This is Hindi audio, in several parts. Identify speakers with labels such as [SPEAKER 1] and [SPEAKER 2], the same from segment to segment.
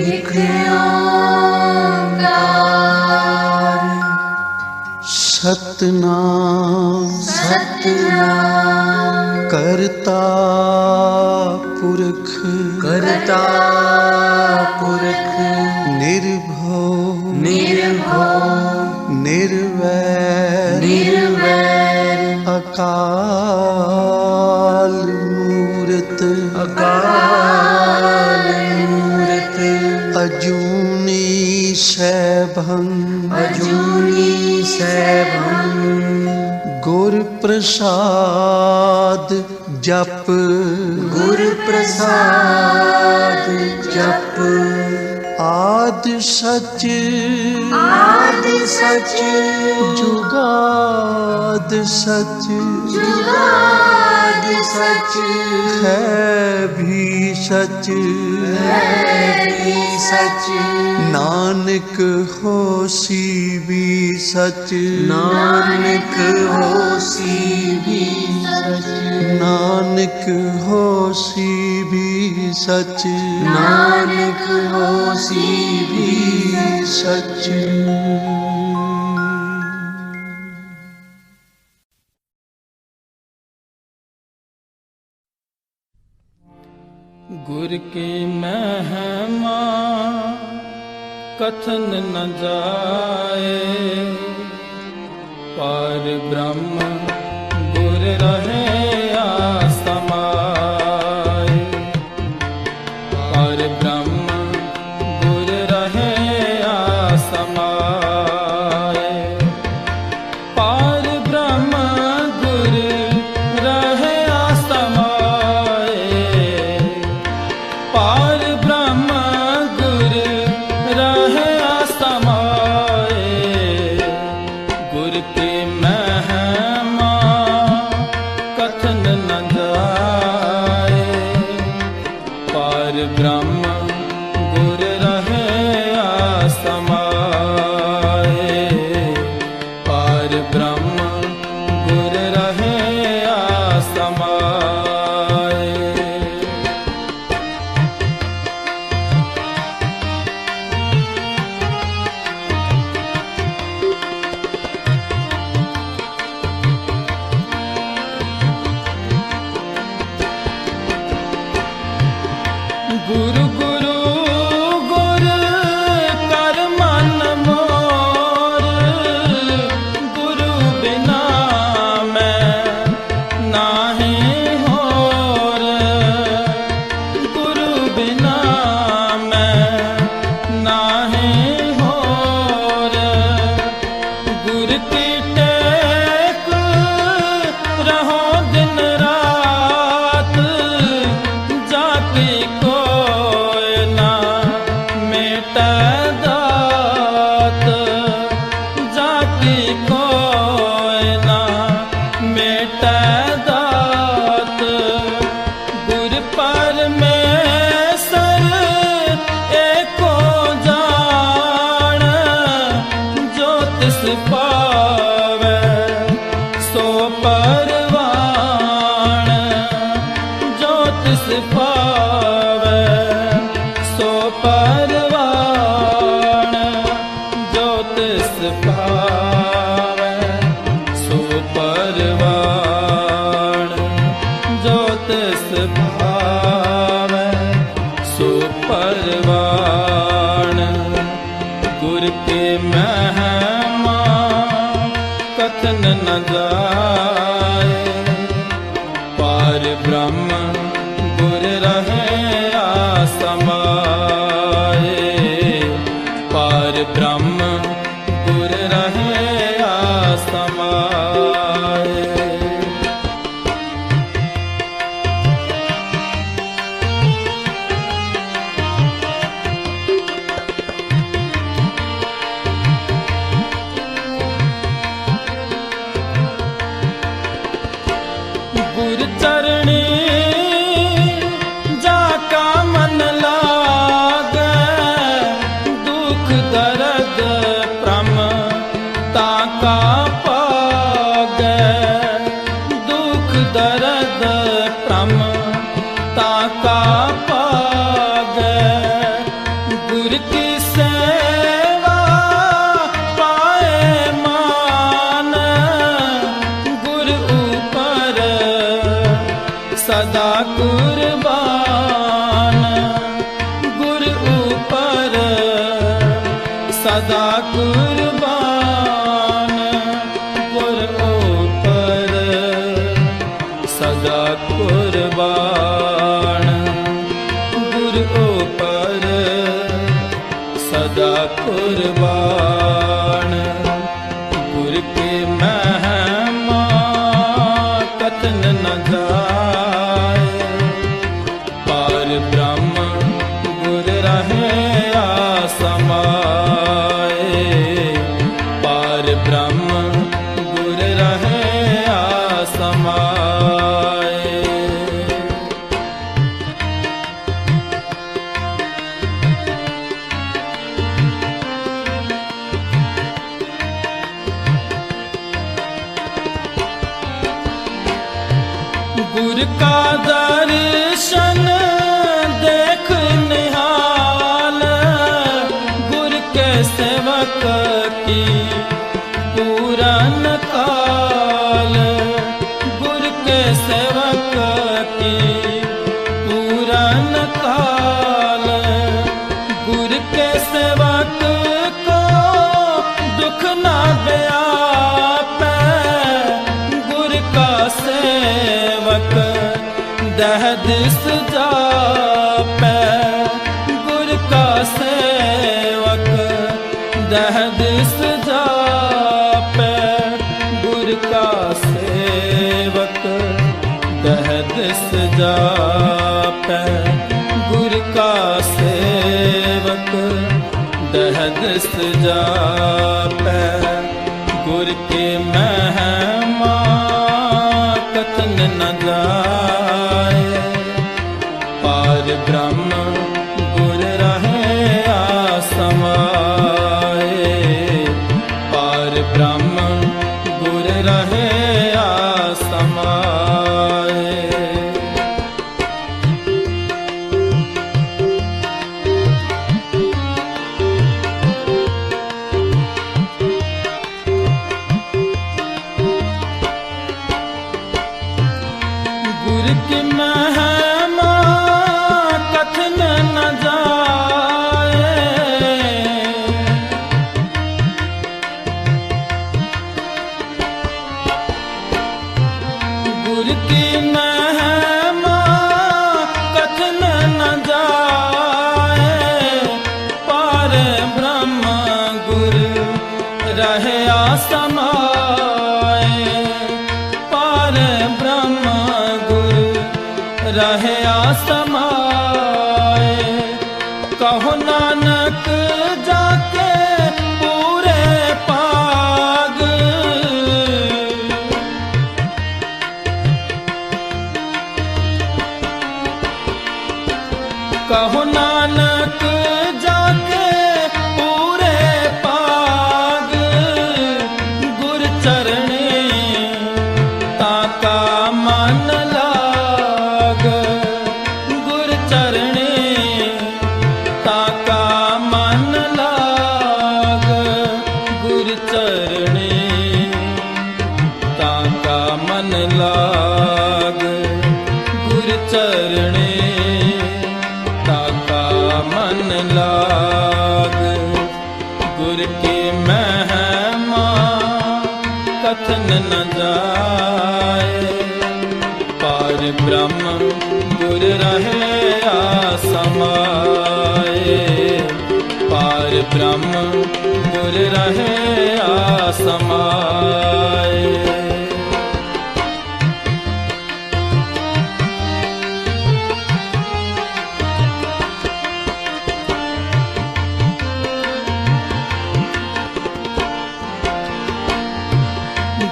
[SPEAKER 1] एक ओंकार
[SPEAKER 2] सतनाम
[SPEAKER 1] सतनाम
[SPEAKER 2] करता पुरख
[SPEAKER 1] करता पुरख
[SPEAKER 2] निर्भव
[SPEAKER 1] निर्भव
[SPEAKER 2] निर्वैर
[SPEAKER 1] निर्वैर
[SPEAKER 2] अकाल मूरत
[SPEAKER 1] अकाल मूरत
[SPEAKER 2] अजूनी सैभं
[SPEAKER 1] अजूनी सैभं
[SPEAKER 2] गुर प्रसाद जप
[SPEAKER 1] गुर प्रसाद जप
[SPEAKER 2] आद सच जुगाद सच
[SPEAKER 1] जुगाद सच
[SPEAKER 2] है भी सच
[SPEAKER 1] सच
[SPEAKER 2] नानक होसी भी सच
[SPEAKER 1] नानक होसी भी सच
[SPEAKER 2] नानक होसी भी सच
[SPEAKER 1] नानक होसी भी
[SPEAKER 2] सच।
[SPEAKER 3] गुर की महिमा कथन न जाए, पार ब्रह्म गुर रहे आसमाए, पार ब्रह्म गुर रहे आसमाए, पार ब्रह्म गुर रहे आसमाए, पार ब्रह्म गुर रहे आसमाए, गुर की महिमा कथन न जाए, पार ब्रह्म गुर रहे आसमाए, पार ब्रह्म गुर रहे आसमाए। गुरु गुरु गुर कर मन मोर, गुरु बिना मैं नाहि होर, गुरु बिना मैं नाहि होर, गुर की टेक रहो दिन रात, जाति कोय ना मेटा दात, जाति कोय ना मेटा दात, गुर परमेश्वर एको जान, जो तिस पावे सो परवान, जो तिस पावे सो परवान, जो तिस पावे सो परवान, जो तिस भावे सो परवान। गुर के महिमा कथन न जाए, पार ब्रह्म गुर रहे आसमाए, पार ब्रह्म गुर रहे आसमाए। गुर चरणी जाका मन लागे, दुख दर्द प्रम ताका पागे, दुख दर्द प्रम महिमा कथन न जाए। पार ब्रह्म गुर रहे आसमाए। पार ब्रह्म गुर रहे आसमाए। गुर का दर्शन देख निहाल। गुर के सेवक की पूरन काल। गुर के सेवक की पूरन काल। गुर के सेवक को दुख ना व्यापे। गुर का सेवक दहदिस जापे। गुर का सेवक दहदिस जापे। गुर का सेवक दहदिस जापे। गुर का सेवक दहदिस जापे। गुर के महिमा कथन न जाए। पार ब्रह्म गुर रहे आसमाए। पार ब्रह्म गुर रहे आसमाए। गुर की महिमा कथन न जाए। गुर की महिमा कथन न जाए। पार ब्रह्म गुर रहे आसमाए। पार ब्रह्म रहे आसमाए। कहो नानक जाके पूरे पाग। कहो नानक जाके पूरे पाग। गुर चरणे ताका मन लाग। गुर चरणे ताका मन लाग। गुर चरणे ताका मन लाग। गुर चरणे ताका मन लाग। गुर की महिमा कथन न जाए। पार ब्रह्म गुर रहे आसमाए। पार ब्रह्म गुर रहे आसमाए।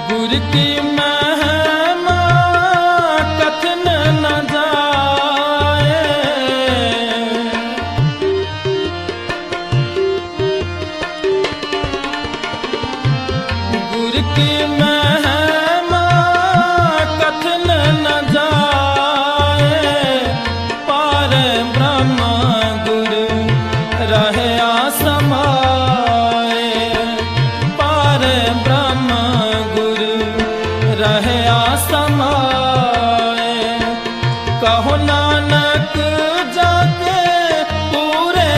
[SPEAKER 3] गुर की महिमा कथन न जाए। गुर की महिमा कथन न जाए। पार ब्रह्म गुर रहे आसमाए। पार ब्रह्म रहे आसमाए। कहो नानक जाके पूरे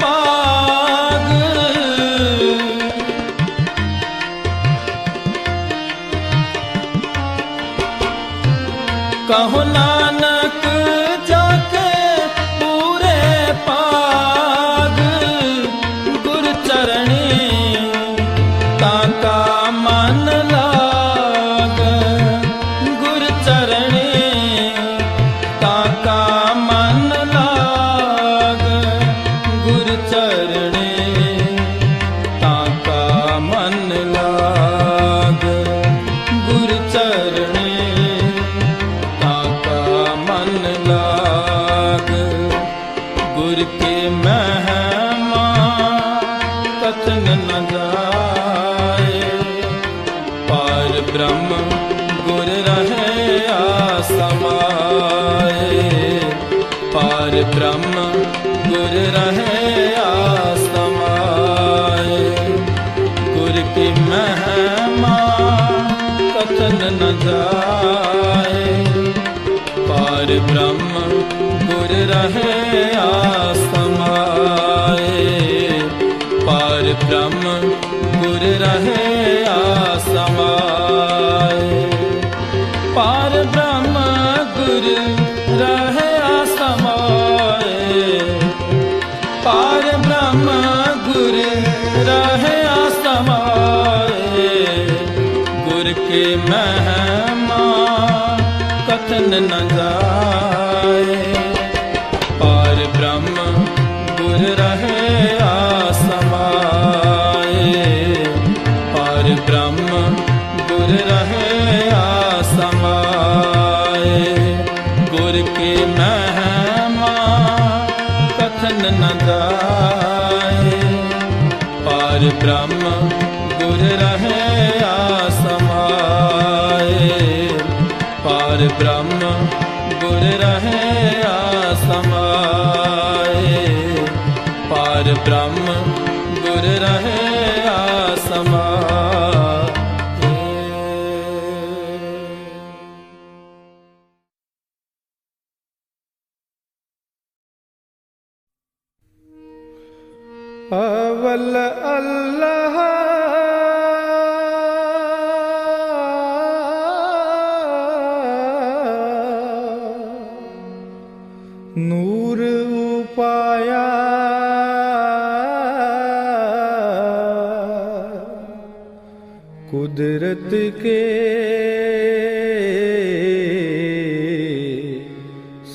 [SPEAKER 3] पाग। कहो नानक जाके पूरे पाग। गुर चरणी ताका मन लाग गुर चरणे ताका मन लाग गुर चरणे ताका मन लाग गुर चरणे ताका मन लाग गुर के महिमा कथन न जाए पार ब्रह्म गुर रहे आसमाए पार ब्रह्म गुर रहे आसमाए गुर की महिमा कथन न जाए पार ब्रह्म गुर रहे आसमाए पार ब्रह्म गुर रहे आसमाए पार ब्रह्म गुर रहे आसमाए पार ब्रह्म गुर रहे आसमाए गुर के महिमा कथन न जाए पार ब्रह्म गुर रहे आसमाए पार ब्रह्म गुर रहे आसमाए गुर की महिमा कथन न जाए पार ब्रह्म गुर रहे आसमाए पार ब्रह्म गुर रहे आसमाए पार ब्रह्म गुर रहे आसमाए।
[SPEAKER 4] अवल अल्लाह नूर उपाया कुदरत के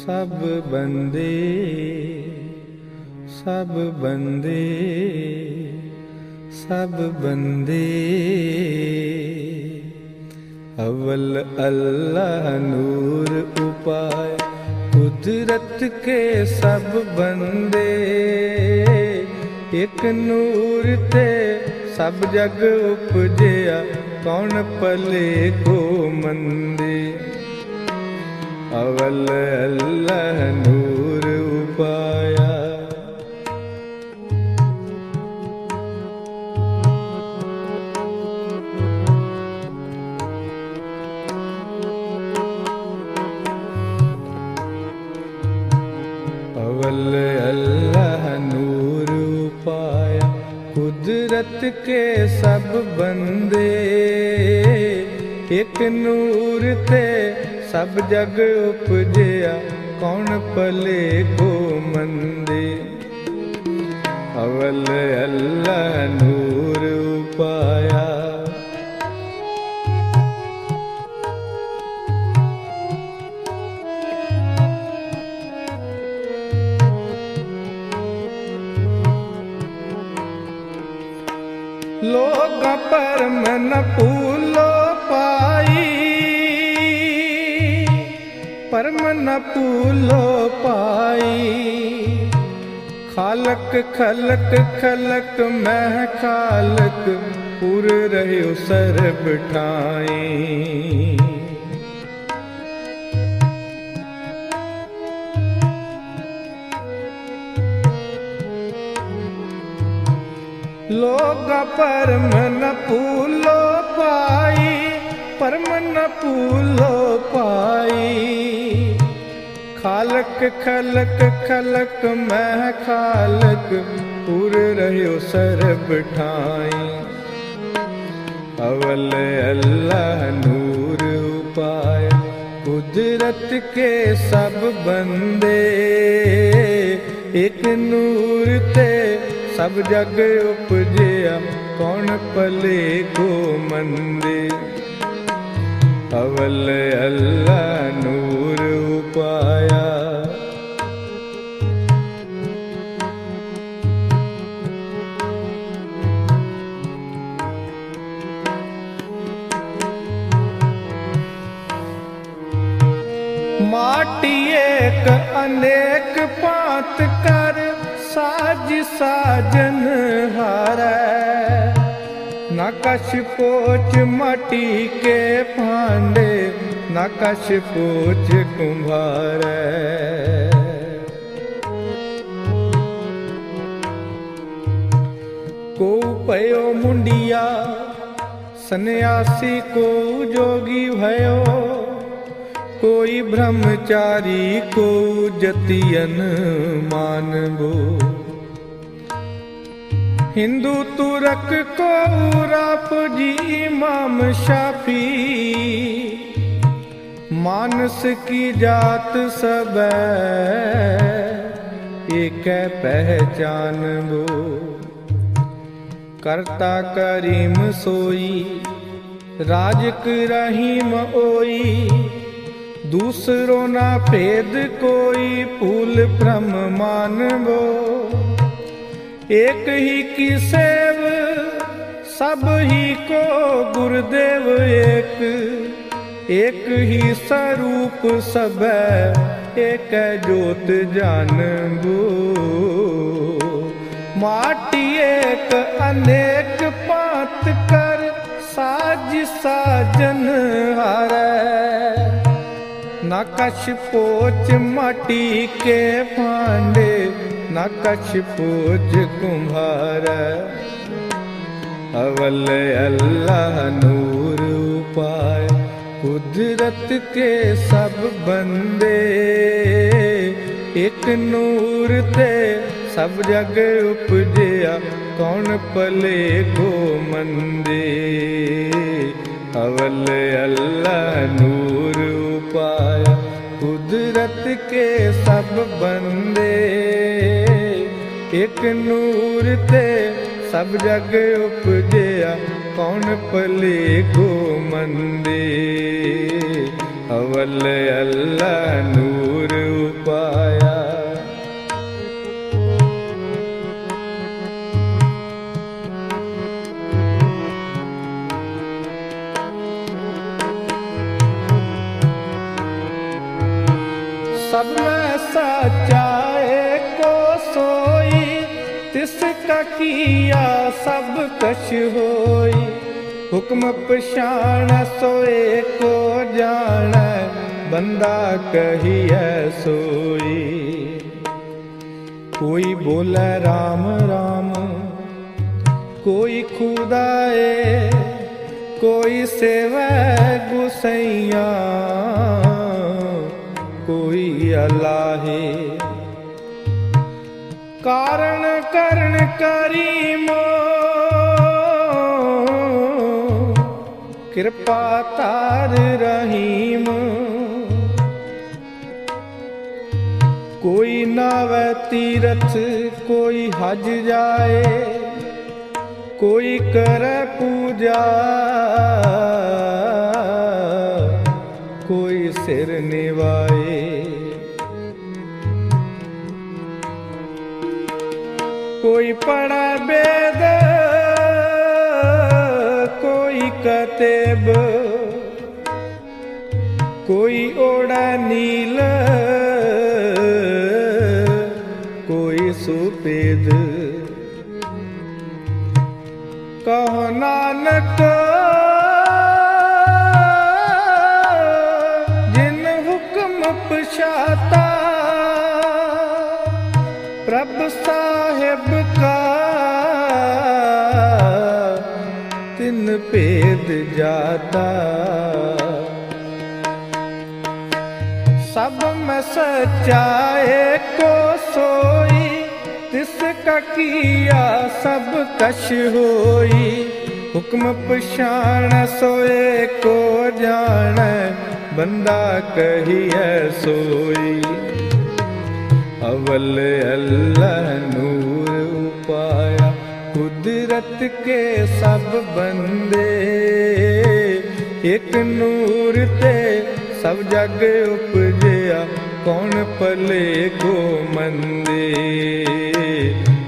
[SPEAKER 4] सब बंदे सब बंदे सब बंदे अव्वल अल्लाह नूर उपाय कुदरत के सब बंदे एक नूर ते सब जग उपजया कौन पले को मंदे अव्वल अल्लाह नूर उपाया अव्वल अल्लाह नूर उपाया कुदरत के सब बंदे एक नूर ते सब जग उपजया कौन पले को मंदे अव्वल अल्लाह नूर उपाया लोग पर मन पूलो पाई पर मन पूलो पाई खालक खलक खलक मह खालक पुर रहे सर बिठाई लोग पर मन पूलो पाई पर मन पूलो पाई खालक खलक खलक मह खालक पुर रहो सर बिठाई अव्वल अल्लाह नूर उपाय कुदरत के सब बंदे एक नूर ते सब जग उपजया कौन पले को मंदे। अवल अल्लाह नूर उपाया। माटी एक अनेक पात कर साज साजन हारै। नकश पोच माटी के भांडे नकश पोच कुम्हारै। को पयो मुंडिया सन्यासी को जोगी भयो। कोई ब्रह्मचारी को जतियन मानबो। हिंदू तुरक को राप जी इमाम शाफी। मानस की जात सब एक पहचान बो। करता करीम सोई राजक रहीम ओई। दूसरो ना भेद कोई फूल ब्रह्म मानबो। एक ही की सेव सब ही को गुरुदेव एक। एक ही स्वरूप सब एक जोत जानबो। माटी एक अनेक पात कर साज साजन हारै। नकश पोच माटी के भांडे नकश पोच कुम्हारै। अवल अल्लाह नूर उपाय कुदरत के सब बंदे। एक नूर ते सब जग उपजया कौन पले को मंदे। अवल अल्लाह नूर उपाया कुदरत के सब बंदे। एक नूर ते सब जग उपजया कौन पले को मंदे। अवल अल्लाह नूर उपाया। सब में सच्चा को सोई। तिसका किया सब कछ होई। हुक्म पछाण सोए को जान बंदा कहिए सोई। कोई बोले राम राम कोई खुदाए। कोई सेवै गुसैया कोई अल्लाहे। कारण करण करीमो कृपा तार रहीम। कोई नावे तीरथ कोई हज जाए। कोई करे पूजा कोई सिर निवाए। कोई पढ़े वेद कोई कतेब। कोई ओढ़े नील कोई सुपेद। कहो नानक जिन हुक्म पछाता। प्रभु साहिब का तिन भेद जाता। सब में सच्चाए को सोई। तिसका किया सब कछ होई। हुक्म पछाण सोए को जान बंदा कहिए सोई। अवल अल्लाह नूर उपाया खुद कुदरत के सब बंदे, एक नूर ते सब जग उपजया, कौन पले को मंदे।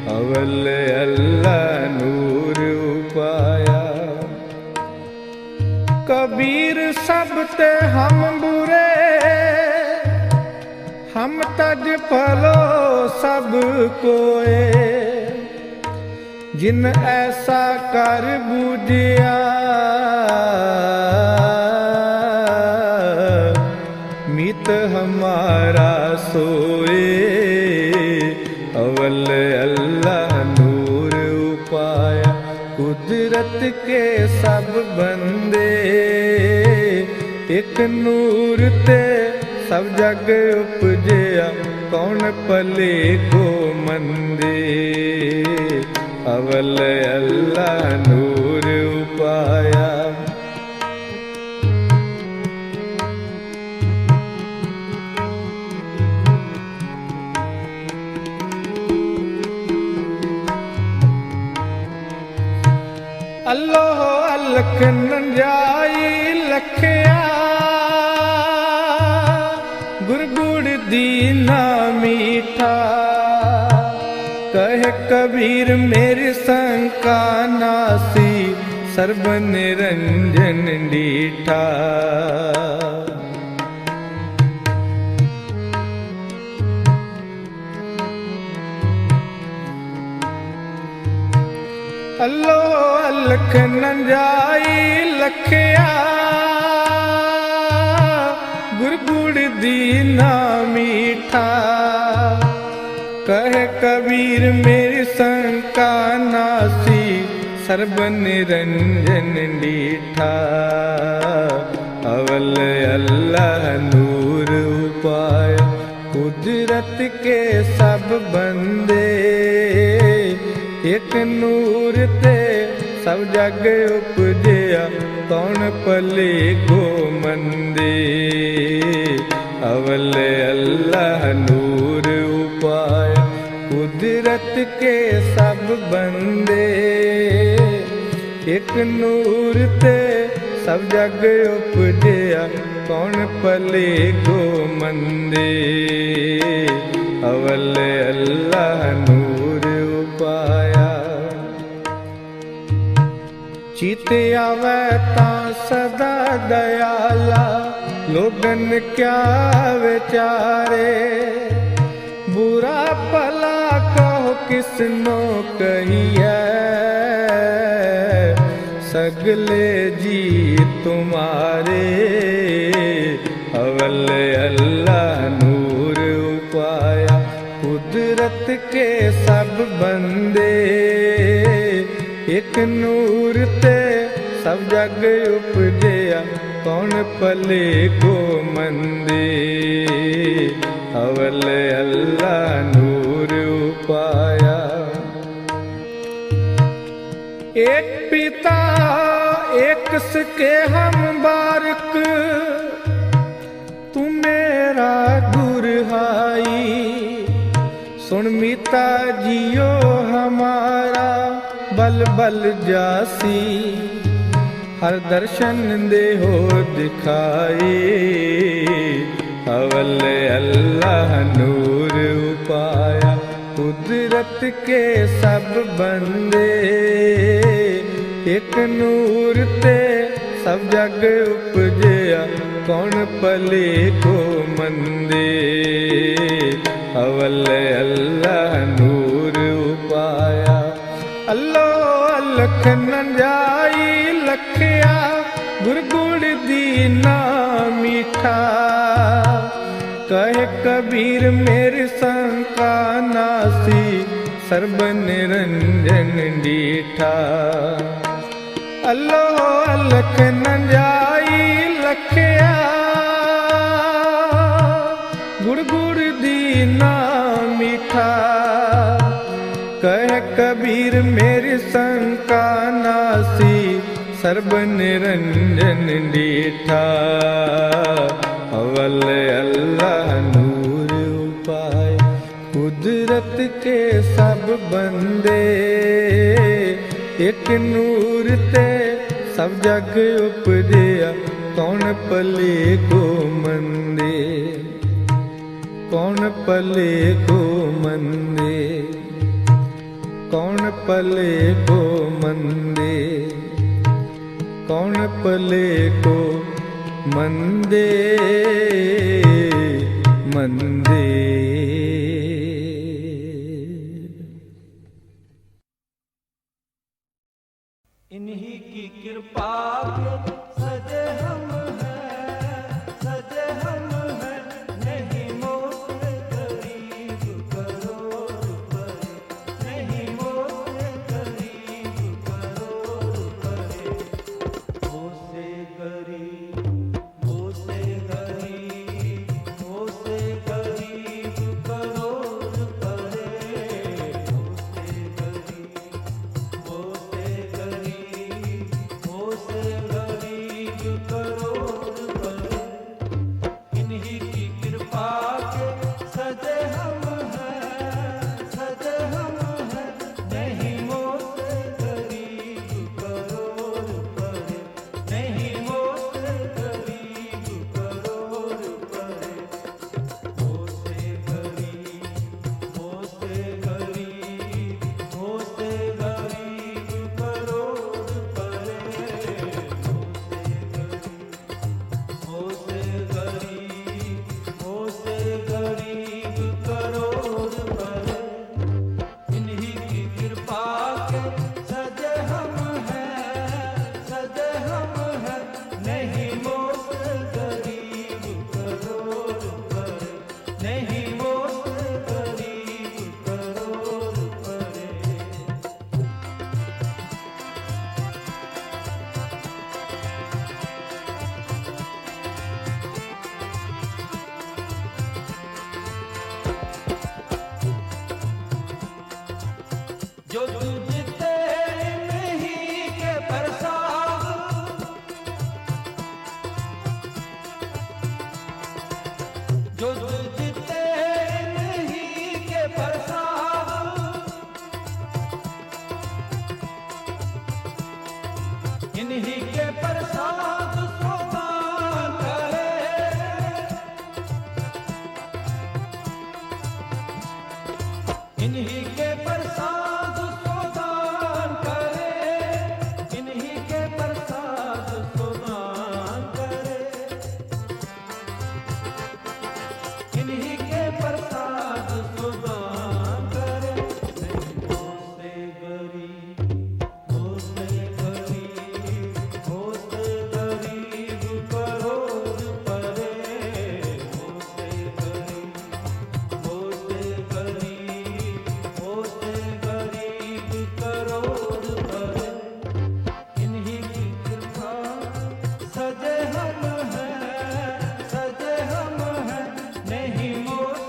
[SPEAKER 4] अवल अल्लाह नूर उपाया, कबीर सब ते हम बुरे, हम तज फलो सब कोए। जिन ऐसा कर बूझिया, मीत हमारा सोए। अवल अल्लाह नूर उपाया, कुदरत के सब बंदे, एक नूर ते सब जग उपजया, कौन पले को मंदे। अवल अल्लाह नूर उपाया। अल्लाह अलख नंजाई लखया, गुरगुड़ दीना मीठा। कहे कबीर मेरी शंका नासी, सर्ब निरंजन डीठा। अल्लाह अलख नंजाई लखया, गुरगुड़ दीना मीठा। कहे कबीर मेरी शंका नासी, सर्ब निरंजन डीठा। अवल अल्लाह नूर उपाया, कुदरत के सब बंदे, एक नूर ते सब जग उपजया, कौन पले को मंदे। अवल अल्लाह नूर उपाया, कुदरत के सब बंदे, एक नूर ते सब जग उपजया, कौन पले को मंदे। अवल अल्लाह नूर उपाया। चित आवे तां सदा दयाला, लोगन क्या विचारे। बुरा भला कहो किसनो कहिए, सगले जी तुम्हारे। अवल अल्लाह नूर उपाया, कुदरत के सब बंदे, एक नूर ते सब जग उपजया, कौन पले को मंदे। अवल अल्लाह नूर उपाया। एक पिता एक सके हम बारक, तू मेरा गुरहाई। सुन मीता जियो हमारा, बल बल जासी। हर दर्शन दे हो दिखाई। अवल अल्लाह नूर उपाया, कुदरत के सब बंदे, एक नूर ते सब जग उपजया, कौन पले को मंदे। अवल अल्लाह नूर उपाया। अल्लाह अलख नंजाई लखया, गुरगुड़ दीना मीठा। कहे कबीर मेरी शंका नासी, सर्ब निरंजन डीठा। अल्लाह अलख नंजाई लखया, गुरगुड़ दीना मीठा। कहे कबीर मेरी शंका नासी, सर्ब निरंजन डीठा। अवल अल्लाह नूर उपाय, कुदरत के सब बंदे, एक नूर ते सब जग उपजिया, कौन पले को मंदे, कौन पले को मंदे, कौन पले को मंदे, कौन पले को मंदे मंदे।
[SPEAKER 5] इन्हीं की कृपा के सजे हम हैं, सजे हम हैं, नहीं मोल गरीब करोड़ परे, नहीं मोल गरीब करोड़ परे। हो से गरीब, हो से गरीब, हो से गरीब करोड़ परे, हो से गरीब, हो से गरीब, हो से गरीब करोड़ परे। इन्हीं की कृपा के सजे हम हैं, सजे हम हैं, नहीं मोल गरीब करोड़ परे, नहीं मोल गरीब करोड़ परे। हो से गरीब, हो से गरीब, हो से गरीब करोड़ परे, हो से गरीब, हो से गरीब करोड़ परे। इन्हीं की कृपा के सजे हम हैं, सजे हम हैं, नहीं मोल गरीब करोड़ परे, नहीं मोल गरीब करोड़ परे। जो तुझते नहीं के प्रसाद, जो तुझते नहीं के प्रसाद, इन्हीं के प्रसाद सुदान करे, इन्हीं के प्रसाद सुदान करे, इन्हीं के प्रसाद सुदान करे, इन्हीं के प्रसाद सुदान करे। नहीं हो से गरीब, हो से गरीब, हो से गरीब करोड़ परे, हो से गरीब, हो से गरीब, हो से गरीब करोड़ परे। इन्हीं की कृपा सजे हम हैं, सजे हम हैं, नहीं मोल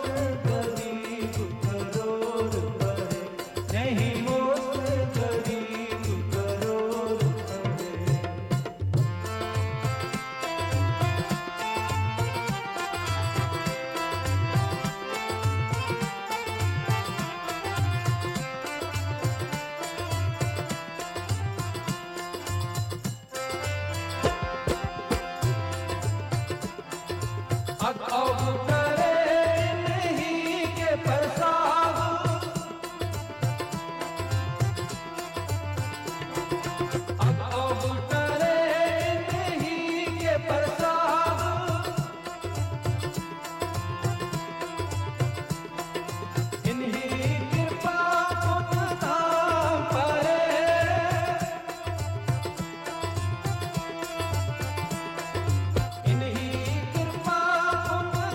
[SPEAKER 5] गरीब करोड़ परे, नहीं मोल गरीब करोड़ परे। अब करे नहीं के प्रसाद, अब करे नहीं के प्रसाद, इन्हीं कृपा पुण्य धाम परे, इन्हीं कृपा पुण्य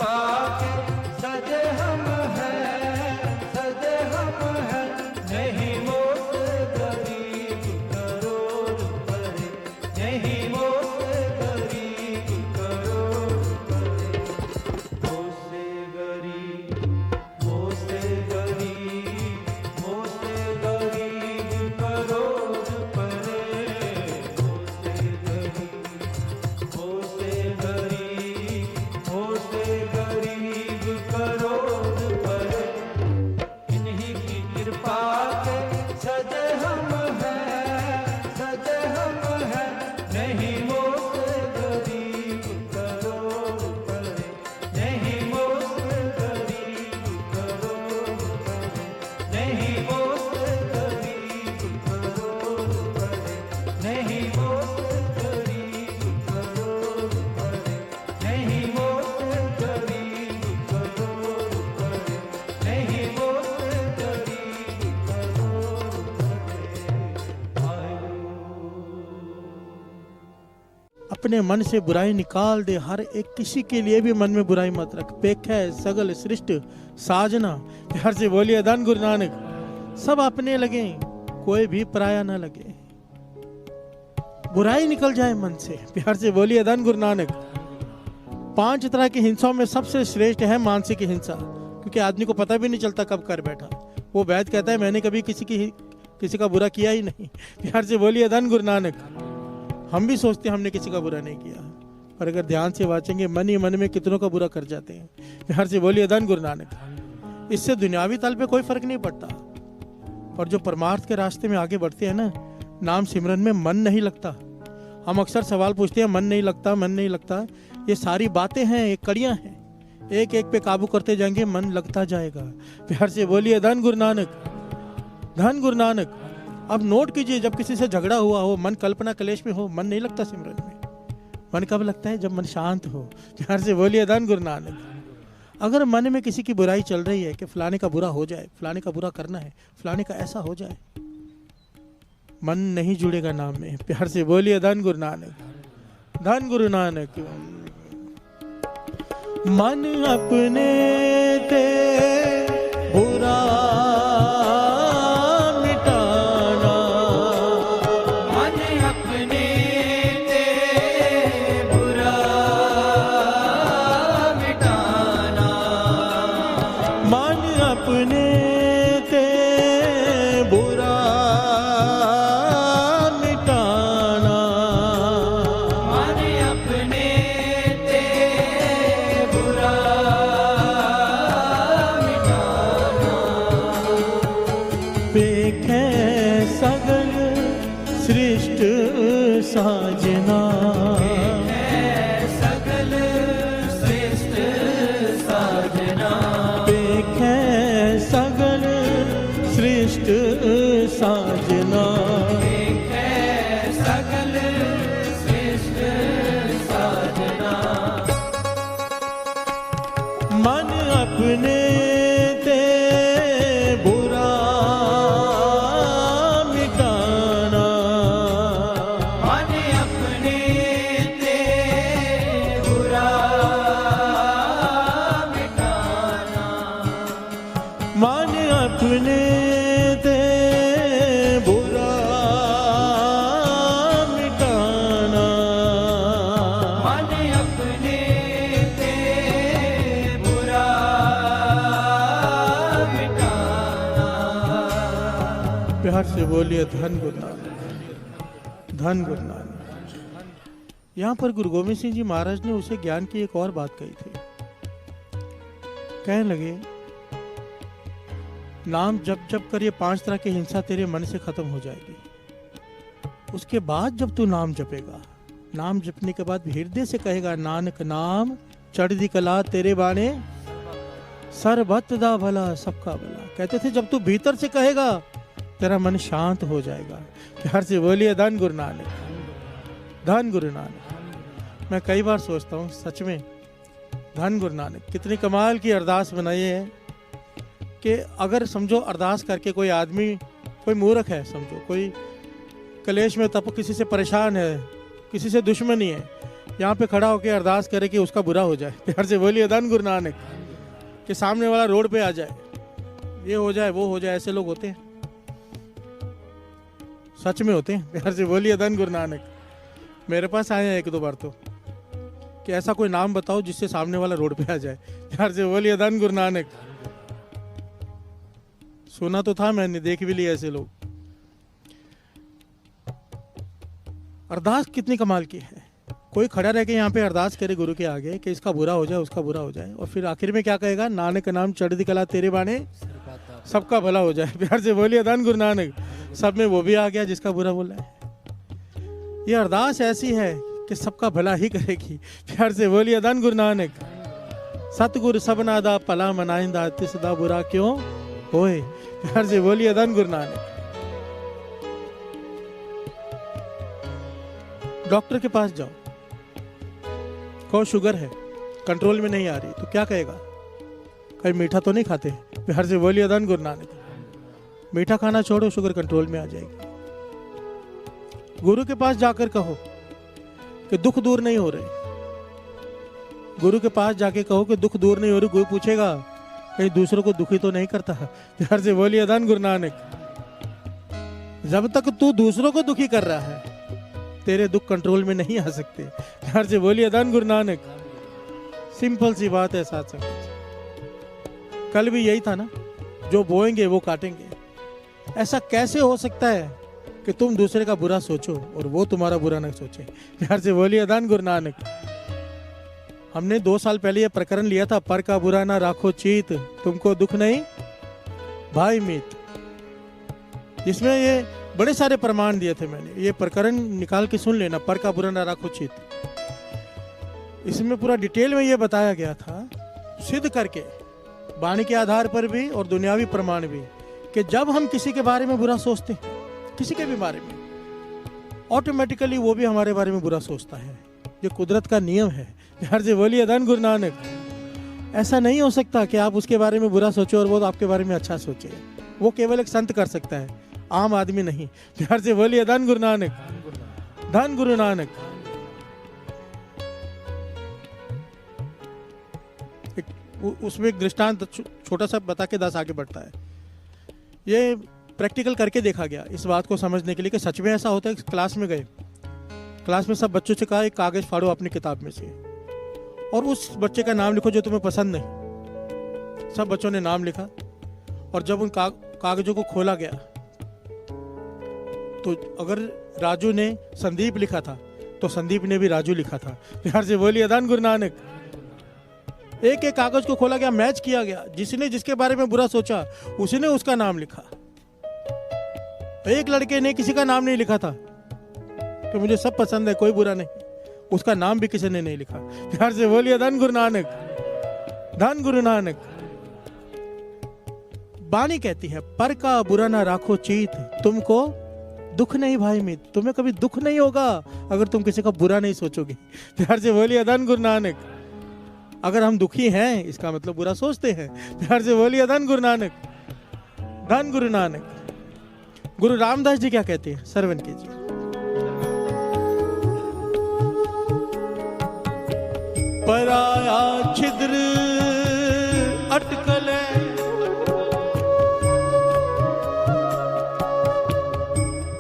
[SPEAKER 5] कृपा के सजे हम हैं, सजे हम हैं। नहीं मोत गरीब करोड़ परे, नहीं मोत गरीब करोड़ परे। मोसे गरीब, मोसे गरीब, मोसे गरीब करोड़ परे। मोसे गरीब, मोसे गरीब, मोसे गरीब करोड़ परे। इन्हीं की कृपा के सजे हम हैं, सजे हम हैं। नहीं मोसे गरीब करोड़ परे, नहीं मोसे गरीब करोड़ परे, नहीं मोसे गरीब करोड़ परे, नहीं मोसे गरीब करोड़ परे, नहीं मोसे गरीब करोड़ परे, नहीं मोसे गरीब करोड़ परे।
[SPEAKER 4] अपने मन से बुराई निकाल दे, हर एक किसी के लिए भी मन में बुराई मत रख। पेख है सगल सृष्ट साजना, प्यार से बोलिए धन गुरु नानक। सब अपने लगे, कोई भी पराया ना लगे। बुराई निकल जाए मन से, प्यार से बोलिए धन गुरु नानक। 5 तरह की हिंसाओं में सबसे श्रेष्ठ है मानसिक हिंसा, क्योंकि आदमी को पता भी नहीं चलता कब कर बैठा। वो वैद्य कहता है मैंने कभी किसी का बुरा किया ही नहीं, प्यार से बोलिए धन गुरु नानक। हम भी सोचते हैं हमने किसी का बुरा नहीं किया, पर अगर ध्यान से वाचेंगे मन ही मन में कितनों का बुरा कर जाते हैं, प्यार से बोलिए धन गुरु नानक। इससे दुनियावी तल पे कोई फर्क नहीं पड़ता, और जो परमार्थ के रास्ते में आगे बढ़ते हैं ना, नाम सिमरन में मन नहीं लगता। हम अक्सर सवाल पूछते हैं मन नहीं लगता, मन नहीं लगता। ये सारी बातें हैं, ये कड़ियां हैं, एक एक पे काबू करते जाएंगे मन लगता जाएगा। प्यार से बोलिए धन गुरु नानक, धन गुरु नानक। अब नोट कीजिए, जब किसी से झगड़ा हुआ हो, मन कल्पना क्लेश में हो, मन नहीं लगता सिमरन में। मन कब लगता है? जब मन शांत हो। प्यार से बोलिए धन गुरु नानक। अगर मन में किसी की बुराई चल रही है कि फलाने का बुरा हो जाए, फलाने का बुरा करना है, फलाने का ऐसा हो जाए, मन नहीं जुड़ेगा नाम में। प्यार से बोलिए धन गुरु नानक, धन गुरु नानक। मन अपने ते बुरा मिटाना,
[SPEAKER 5] मन अपने ते बुरा मिटाना,
[SPEAKER 4] मन अपने ते बुरा मिटाना,
[SPEAKER 5] मन अपने ते बुरा मिटाना।
[SPEAKER 4] पेखे सगल सृष्ट साजना,
[SPEAKER 5] सकल श्रेष्ठ साजना,
[SPEAKER 4] पेखे सगल सृष्ट साजना।
[SPEAKER 5] सकल श्रेष्ठ साजना।
[SPEAKER 4] मन अपने ते बुरा मिटाना,
[SPEAKER 5] मन अपने ते बुरा मिटाना,
[SPEAKER 4] मन अपने ते बुरा मिटाना,
[SPEAKER 5] मन अपने ते बुरा मिटाना।
[SPEAKER 4] प्यार से बोलिए धन गुरु नानक, धन गुरु नानक। यहाँ पर गुरु गोविंद सिंह जी महाराज ने उसे ज्ञान की एक और बात कही थी। कहने लगे नाम जप जप कर ये 5 तरह की हिंसा तेरे मन से खत्म हो जाएगी। उसके बाद जब तू नाम जपेगा, नाम जपने के बाद हृदय से कहेगा नानक नाम चढ़दी कला तेरे बाणे सर्वत दा भला सबका भला। कहते थे जब तू भीतर से कहेगा तेरा मन शांत हो जाएगा। प्यार से बोलिए धन गुरु नानक, धन गुरु नानक। मैं कई बार सोचता हूँ सच में धन गुरु नानक कितनी कमाल की अरदास बनाई है कि अगर समझो अरदास करके कोई आदमी, कोई मूर्ख है, समझो कोई कलेश में तब किसी से परेशान है, किसी से दुश्मनी है, यहाँ पे खड़ा होकर अरदास करे कि उसका बुरा हो जाए। प्यार से बोलिए धन गुरु नानक। कि सामने वाला रोड पे आ जाए, ये हो जाए वो हो जाए। ऐसे लोग होते हैं, सच में होते हैं। प्यार से बोलिए धन गुरु नानक। मेरे पास आए हैं एक दो बार तो कि ऐसा कोई नाम बताओ जिससे सामने वाला रोड पे आ जाए। प्यार से बोलिए धन गुरु नानक। सुना तो था मैंने, देख भी लिया ऐसे लोग। अरदास कितनी कमाल की है। कोई खड़ा रह के यहाँ पे अरदास करे गुरु के आगे कि इसका बुरा हो जाए उसका बुरा हो जाए, और फिर आखिर में क्या कहेगा, नानक नाम चढ़ती कला तेरे बाने सबका भला हो जाए। प्यार से बोलिए धन गुरु नानक। सब में वो भी आ गया जिसका बुरा बोला है। ये अरदास ऐसी है कि सबका भला ही करेगी। प्यार से बोलिए धन गुरु नानक। सतगुरु सबना दा भला मनाइंदा तिसदा बुरा क्यों होए। प्यार से बोलिए धन गुरु नानक। डॉक्टर के पास जाओ, कहो शुगर है, कंट्रोल में नहीं आ रही, तो क्या कहेगा, कहीं मीठा तो नहीं खाते। प्यार से बोलिए धन गुरु नानक। मीठा खाना छोड़ो, शुगर कंट्रोल में आ जाएगी। गुरु के पास जाकर कहो कि दुख दूर नहीं हो रहे, गुरु के पास जाके कहो कि दुख दूर नहीं हो रही। गुरु पूछेगा कहीं दूसरों को दुखी तो नहीं करता। प्यार से बोलिए धन गुरु नानक। जब तक तू दूसरों को दुखी कर रहा है, तेरे दुख कंट्रोल में नहीं आ सकते। प्यार से बोलिए धन गुरु नानक। सिंपल सी बात है साथ संगत। कल भी यही था ना, जो बोएंगे वो काटेंगे। ऐसा कैसे हो सकता है कि तुम दूसरे का बुरा सोचो और वो तुम्हारा बुरा न सोचे। प्यार से बोलिए धन गुरु नानक। हमने 2 साल पहले ये प्रकरण लिया था, पर का बुरा ना राखो चीत, तुमको दुख नहीं भाई मीत। इसमें ये बड़े सारे प्रमाण दिए थे मैंने, ये प्रकरण निकाल के सुन लेना, पर का बुरा ना राखो चित। इसमें पूरा डिटेल में ये बताया गया था, सिद्ध करके वाणी के आधार पर भी और दुनियावी प्रमाण भी, कि जब हम किसी के बारे में बुरा सोचते हैं, किसी के भी बारे में, ऑटोमेटिकली वो भी हमारे बारे में बुरा सोचता है। ये कुदरत का नियम है। प्यार से बोलिए धन गुरु नानक। ऐसा नहीं हो सकता कि आप उसके बारे में बुरा सोचो और वो तो आपके बारे में अच्छा सोचे। वो केवल एक संत कर सकता है, आम आदमी नहीं। प्यार से बोलिए धन गुरु नानक। धन गुरु नानक। उसमें एक दृष्टांत छोटा सा बता के 10 आगे बढ़ता है। ये प्रैक्टिकल करके देखा गया इस बात को समझने के लिए कि सच में ऐसा होता है। क्लास में गए, क्लास में सब बच्चों से कहा एक कागज फाड़ो अपनी किताब में से और उस बच्चे का नाम लिखो जो तुम्हें पसंद नहीं। सब बच्चों ने नाम लिखा और जब उन कागजों को खोला गया तो अगर राजू ने संदीप लिखा था तो संदीप ने भी राजू लिखा था। प्यार से बोलिए धन गुरु नानक। एक एक कागज को खोला गया, मैच किया गया, जिसने जिसके बारे में बुरा सोचा उसी ने उसका नाम लिखा। एक लड़के ने किसी का नाम नहीं लिखा था कि मुझे सब पसंद है कोई बुरा नहीं, उसका नाम भी किसी ने नहीं लिखा। प्यार से बोलिए धन गुरु नानक। धन गुरु नानक। वाणी कहती है, पर का बुरा ना राखो चीत, तुमको दुख नहीं भाई मीत। तुम्हें कभी दुख नहीं होगा अगर तुम किसी का बुरा नहीं सोचोगे। प्यार से बोलिए धन गुरु नानक। अगर हम दुखी हैं इसका मतलब बुरा सोचते हैं। प्यार से बोलिए धन गुरु नानक। धन गुरु नानक। गुरु रामदास जी क्या कहते हैं, श्रवण कीजिए। पराया छिद्र अटकल,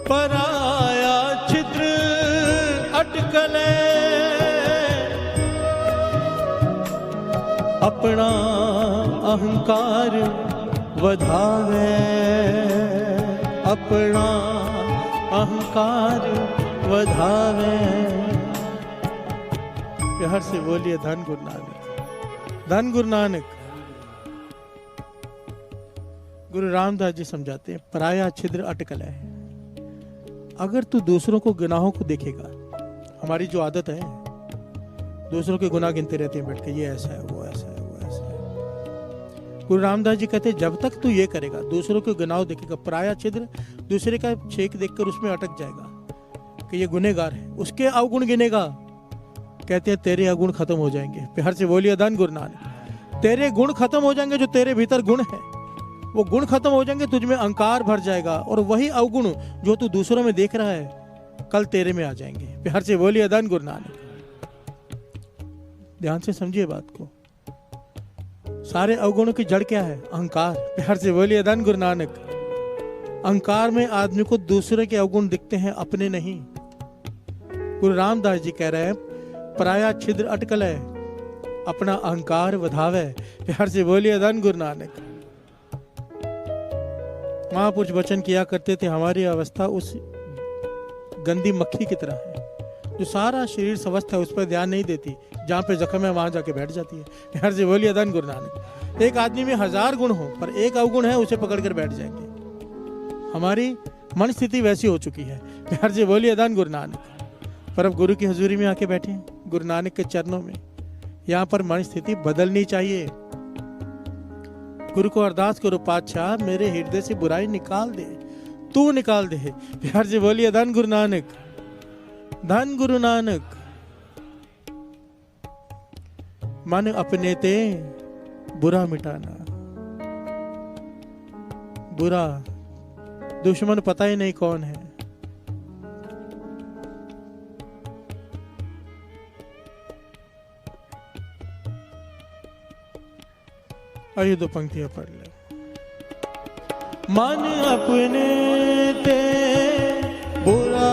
[SPEAKER 4] पराया छिद्र अटकल, अपना अहंकार वधावे, अपना अहंकार वधावे। प्यार से बोलिए धन गुरु नानक। धन गुरु नानक। गुरु रामदास जी समझाते हैं, पराया छिद्र अटकल है। अगर तू दूसरों को गुनाहों को देखेगा, हमारी जो आदत है दूसरों के गुनाह गिनते रहते हैं बैठ के, ये ऐसा है वो ऐसा है वो ऐसा है। गुरु रामदास जी कहते हैं जब तक तू ये करेगा, दूसरों के गुनाह देखेगा, पराया छिद्र दूसरे का छेक देखकर उसमें अटक जाएगा कि ये गुनहगार है, उसके अवगुण गिनेगा, कहते हैं तेरे अवगुण खत्म हो जाएंगे। प्यार से बोलिए धन गुरु नानक। तेरे गुण खत्म हो जाएंगे, जो तेरे भीतर गुण है वो गुण खत्म हो जाएंगे, तुझ में अहंकार भर जाएगा और वही अवगुण जो तू दूसरों में देख रहा है कल तेरे में आ जाएंगे। प्यार से बोलिए धन गुरु नानक। ध्यान से समझिए बात को। सारे अवगुणों की जड़ क्या है? अहंकार। प्यार से बोलिए धन गुरु नानक। अहंकार में आदमी को दूसरे के अवगुण दिखते हैं, अपने नहीं। गुरु रामदास जी कह रहे हैं, पराया छिद्र अटकल है, अपना अहंकार वधावे। प्यार से बोलिए धन गुरु नानक। महापुरुष वचन किया करते थे, हमारी अवस्था उस गंदी मक्खी की तरह है जो सारा शरीर स्वस्थ है, उस पर ध्यान नहीं देती, जहाँ पे जख्म है वहां जाके बैठ जाती है। प्यार से बोलिए धन गुरु नानक। एक आदमी में 1000 गुण हो पर एक अवगुण है, उसे पकड़ कर बैठ जाएंगे। हमारी मन स्थिति वैसी हो चुकी है। प्यार से बोलिए धन गुरु नानक। पर अब गुरु की हजूरी में आके बैठे हैं, गुरु नानक के चरणों में। यहाँ पर मन स्थिति बदलनी चाहिए। गुरु को अरदास करो, पातशाह मेरे हृदय से बुराई निकाल दे, तू निकाल दे। प्यार से बोलिए धन गुरु नानक, धन गुरु नानक। मन अपने ते बुरा मिटाना। बुरा दुश्मन पता ही नहीं कौन है। आइए 2 पंक्तियां पढ़ ले। मन अपने ते बुरा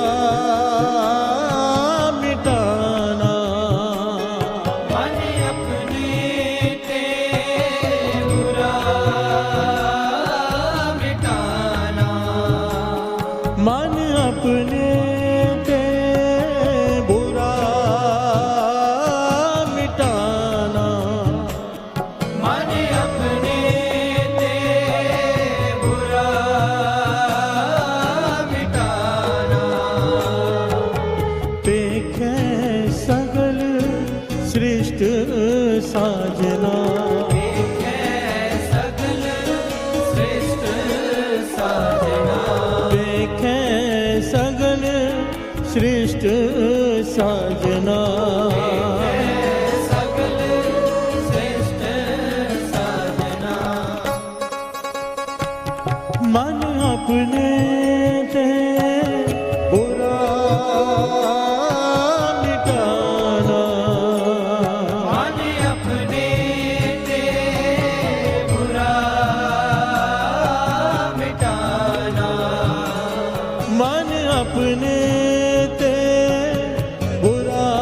[SPEAKER 4] मिटाना,
[SPEAKER 5] मन अपने ते बुरा मिटाना,
[SPEAKER 4] मन अपने ते बुरा मिटाना,
[SPEAKER 5] मन अपने ते बुरा मिटाना।
[SPEAKER 4] देखे सगल सृष्ट साजना,
[SPEAKER 5] देखे सगल श्रेष्ठ साजना,
[SPEAKER 4] देखे सगल सृष्ट साजना।
[SPEAKER 5] सगल श्रेष्ठ साजना।
[SPEAKER 4] मन अपने ते बुरा मिटाना,
[SPEAKER 5] मन अपने ते बुरा मिटाना,
[SPEAKER 4] मन अपने ते बुरा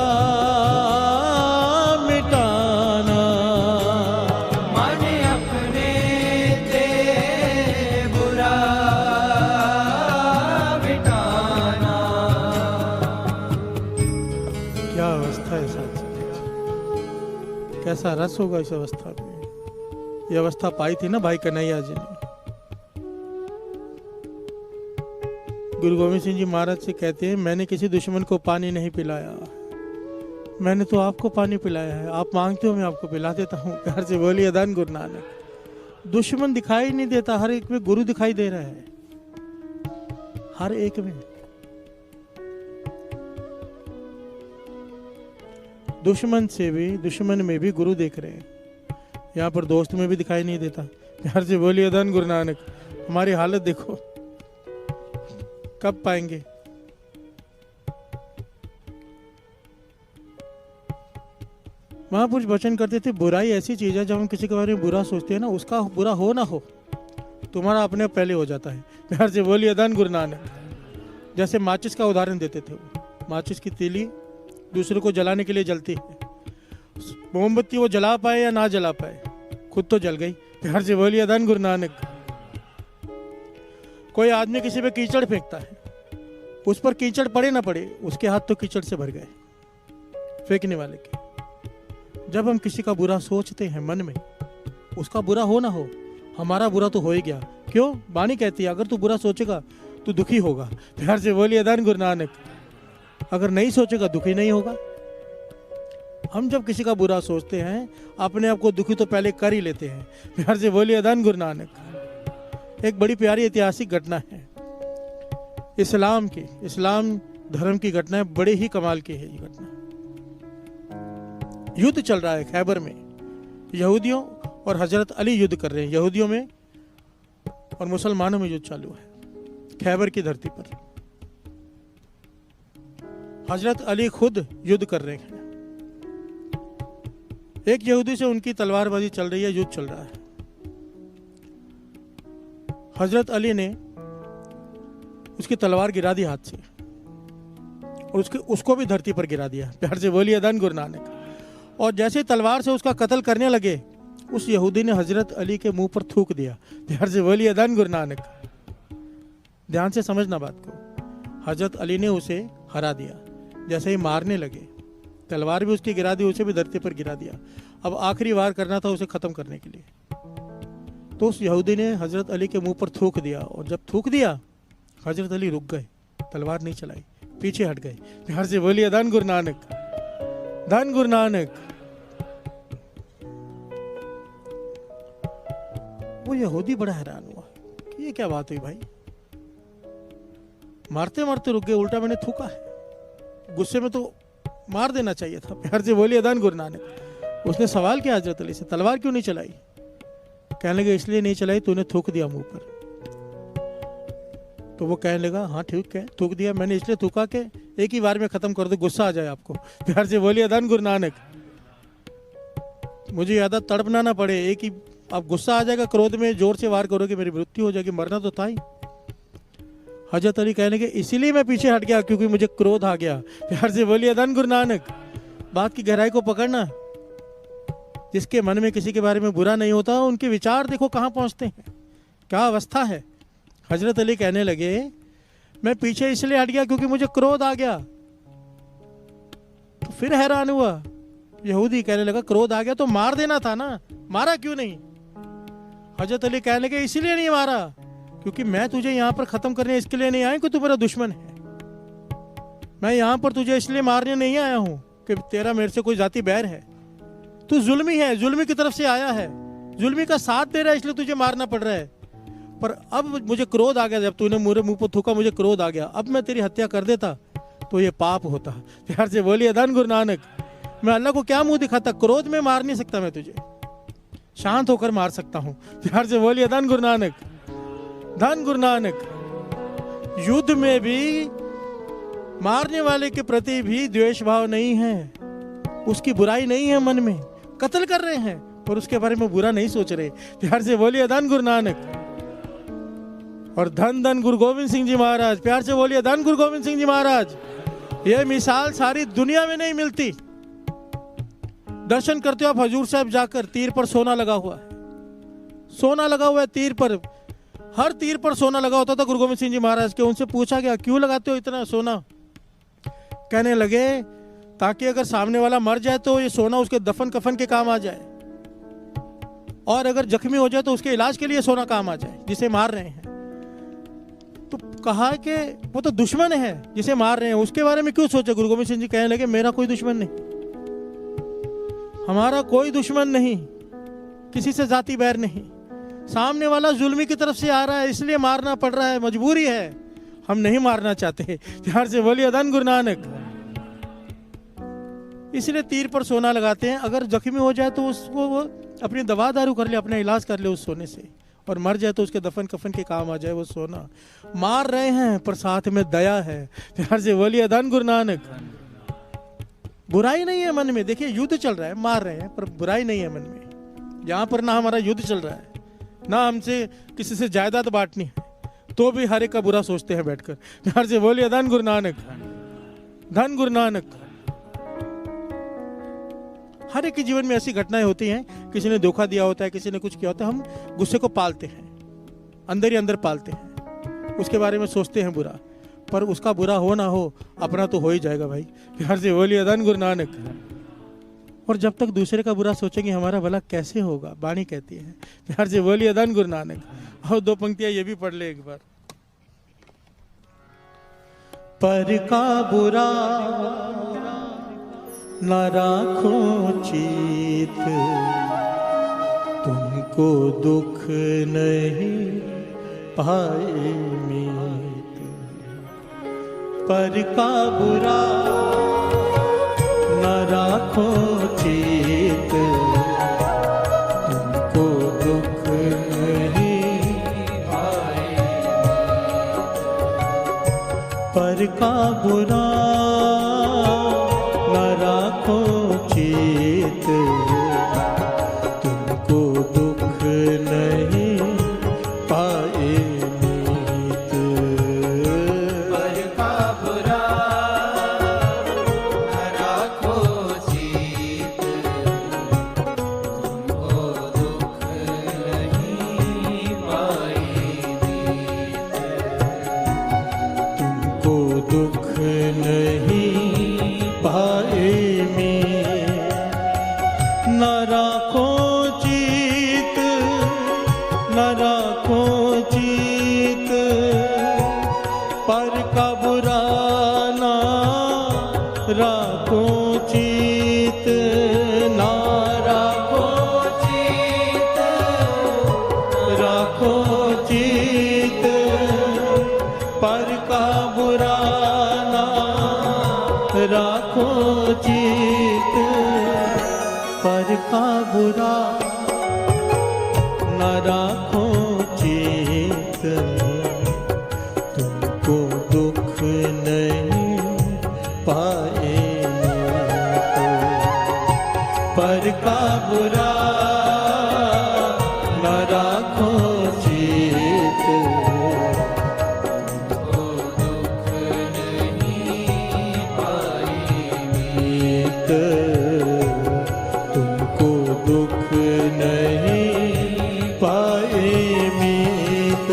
[SPEAKER 4] मिटाना,
[SPEAKER 5] मन अपने ते बुरा मिटाना।
[SPEAKER 4] क्या अवस्था है साथ? कैसा रस होगा इस अवस्था में। ये अवस्था पाई थी ना भाई कन्हैया जी ने। गुरु गोविंद सिंह जी महाराज से कहते हैं, मैंने किसी दुश्मन को पानी नहीं पिलाया, मैंने तो आपको पानी पिलाया है। आप मांगते हो मैं आपको पिला देता हूँ। प्यार से बोलिए धन गुरु नानक। दुश्मन दिखाई नहीं देता, हर एक में गुरु दिखाई दे रहा है, हर एक में। दुश्मन में भी गुरु देख रहे हैं। यहाँ पर दोस्त में भी दिखाई नहीं देता। प्यार से बोलिए धन गुरु नानक। हमारी हालत देखो, कब पाएंगे। महापुरुष वचन करते थे, बुराई ऐसी चीज है जब हम किसी के बारे में बुरा सोचते हैं ना, उसका बुरा हो ना हो, तुम्हारा अपने आप पहले हो जाता है। प्यार से बोलिए धन गुरु नानक। जैसे माचिस का उदाहरण देते थे, माचिस की तीली दूसरे को जलाने के लिए जलती है। मोमबत्ती वो जला पाए या ना जला पाए, खुद तो जल गई। प्यार से बोलिए धन गुरु नानक। कोई आदमी किसी पे कीचड़ फेंकता है, उस पर कीचड़ पड़े ना पड़े, उसके हाथ तो कीचड़ से भर गए फेंकने वाले के। जब हम किसी का बुरा सोचते हैं मन में, उसका बुरा हो ना हो, हमारा बुरा तो हो ही गया। क्यों? वाणी कहती है, अगर तू बुरा सोचेगा तो दुखी होगा। प्यार से बोलिए धन गुरु नानक। अगर नहीं सोचेगा दुखी नहीं होगा। हम जब किसी का बुरा सोचते हैं, अपने आप को दुखी तो पहले कर ही लेते हैं। प्यार से बोलिए धन गुरु नानक। एक बड़ी प्यारी ऐतिहासिक घटना है इस्लाम की, इस्लाम धर्म की घटना है, बड़े ही कमाल की है ये घटना। युद्ध चल रहा है खैबर में, यहूदियों और हजरत अली युद्ध कर रहे हैं। यहूदियों में और मुसलमानों में युद्ध चालू है खैबर की धरती पर। हजरत अली खुद युद्ध कर रहे हैं। एक यहूदी से उनकी तलवारबाजी चल रही है, युद्ध चल रहा है। हजरत अली ने उसकी तलवार गिरा दी हाथ से और उसको भी धरती पर गिरा दिया। प्यार से बोलिए धन गुरु नानक। और जैसे तलवार से उसका कत्ल करने लगे, उस यहूदी ने हजरत अली के मुंह पर थूक दिया। प्यार से बोलिए धन गुरु नानक। ध्यान से समझना बात को। हजरत अली ने उसे हरा दिया। जैसे ही मारने लगे, तलवार भी उसकी गिरा दी, उसे भी धरती पर गिरा दिया। अब आखिरी वार करना था उसे खत्म करने के लिए। तो उस यहूदी ने हजरत अली के मुंह पर थूक दिया, और जब थूक दिया हजरत अली रुक गए, तलवार नहीं चलाई, पीछे हट गए। प्यार से बोलिए धन गुरु नानक, धन गुरु नानक। वो यहूदी बड़ा हैरान हुआ कि ये क्या बात हुई भाई, मारते मारते रुक गए, उल्टा मैंने थूका है। गुस्से में तो मार देना चाहिए था। प्यार से बोलिए धन गुरु नानक। उसने सवाल किया हजरत अली से, तलवार क्यों नहीं चलाई? कहने लगे इसलिए नहीं चलाई, तूने थूक दिया मुंह पर। तो वो कहने लगा हाँ ठीक है, थूक दिया मैंने, इसलिए थूका के एक ही बार में खत्म कर दो, गुस्सा आ जाए आपको। प्यार से बोलिए धन गुरु नानक। मुझे ज्यादा तड़पना ना पड़े, एक ही आप गुस्सा आ जाएगा, क्रोध में जोर से वार करोगे, मेरी मृत्यु हो जाएगी, मरना तो था ही। हजरत अली कहने के इसीलिए मैं पीछे हट गया क्योंकि मुझे क्रोध आ गया। प्यार से बोलिए धन गुरु नानक। बात की गहराई को पकड़ना। जिसके मन में किसी के बारे में बुरा नहीं होता, उनके विचार देखो कहाँ पहुंचते हैं, क्या अवस्था है। हजरत अली कहने लगे मैं पीछे इसलिए हट गया क्योंकि मुझे क्रोध आ गया। तो फिर हैरान हुआ यहूदी, कहने लगा क्रोध आ गया तो मार देना था ना, मारा क्यों नहीं? हजरत अली कहने लगे इसीलिए नहीं मारा क्योंकि मैं तुझे यहाँ पर खत्म करने इसके लिए नहीं आया कि तू मेरा दुश्मन है। मैं यहाँ पर तुझे इसलिए मारने नहीं आया हूं कि तेरा मेरे से कोई जाति बैर है। तू जुल्मी है, जुल्मी की तरफ से आया है, जुल्मी का साथ दे रहा है, इसलिए तुझे मारना पड़ रहा है। पर अब मुझे क्रोध आ गया, जब तूने मेरे मुंह पर थूका मुझे क्रोध आ गया। अब मैं तेरी हत्या कर देता तो ये पाप होता। प्यार से बोलिए धन गुरु नानक। मैं अल्लाह को क्या मुंह दिखाता, क्रोध में मार नहीं सकता मैं तुझे, शांत होकर मार सकता हूँ। प्यार से बोलिए धन गुरु नानक, धन गुरु नानक। युद्ध में भी मारने वाले के प्रति भी द्वेष भाव नहीं है, उसकी बुराई नहीं है मन में। कत्ल कर रहे हैं पर उसके बारे में बुरा नहीं सोच रहे। प्यार से बोलिए धन गुरु नानक। और धन धन गुरु गोविंद सिंह जी महाराज। प्यार से बोलिए धन गुरु गोविंद सिंह जी महाराज। ये मिसाल सारी दुनिया में नहीं मिलती। दर्शन करते हो आप हजूर साहब जाकर, तीर पर सोना लगा हुआ है, सोना लगा हुआ है तीर पर, हर तीर पर सोना लगा होता था गुरु गोविंद सिंह जी महाराज के। उनसे पूछा गया क्यों लगाते हो इतना सोना? कहने लगे ताकि अगर सामने वाला मर जाए तो ये सोना उसके दफन कफन के काम आ जाए, और अगर जख्मी हो जाए तो उसके इलाज के लिए सोना काम आ जाए जिसे मार रहे हैं। तो कहा कि वो तो दुश्मन है जिसे मार रहे हैं, उसके बारे में क्यों सोचे? गुरु गोविंद सिंह जी कहने लगे मेरा कोई दुश्मन नहीं, हमारा कोई दुश्मन नहीं, किसी से जाति बैर नहीं। सामने वाला जुल्मी की तरफ से आ रहा है इसलिए मारना पड़ रहा है, मजबूरी है, हम नहीं मारना चाहते। प्यार से बोलिए धन गुरु नानक। इसलिए तीर पर सोना लगाते हैं, अगर जख्मी हो जाए तो उसको वो अपनी दवा दारू कर ले, अपना इलाज कर ले उस सोने से, और मर जाए तो उसके दफन कफन के काम आ जाए वो सोना। मार रहे हैं पर साथ में दया है। प्यार से बोलिए धन गुरु नानक। बुराई नहीं है मन में। देखिए युद्ध चल रहा है, मार रहे हैं पर बुराई नहीं है मन में। यहाँ पर ना हमारा युद्ध चल रहा है, ना हमसे किसी से जायदाद बांटनी है, तो भी हर एक का बुरा सोचते हैं बैठकर। प्यार से बोलिए धन गुरु नानक, धन गुरु नानक। हर एक के जीवन में ऐसी घटनाएं होती हैं, किसी ने धोखा दिया होता है, किसी ने कुछ किया होता है, हम गुस्से को पालते हैं, अंदर ही अंदर पालते हैं, उसके बारे में सोचते हैं बुरा, पर उसका बुरा हो ना हो अपना तो हो ही जाएगा भाई। प्यार से बोलिए धन गुरु नानक। और जब तक दूसरे का बुरा सोचेंगे हमारा भला कैसे होगा, वाणी कहती है। प्यार से बोलिए धन गुरु नानक। और दो पंक्तियां ये भी पढ़ ले एक बार। पर का बुरा न राखो चित, तुमको दुख नहीं पाए मीत। पर का बुरा न राखो चित, तुमको दुख नहीं पाए। पर का बुरा न राखो चित, न राखो चेत, तुमको दुख नहीं पाए पर का बुरा न राखो चेत, तुमको दुख नहीं पाए मीत, तुमको दुख नहीं पाए मीत।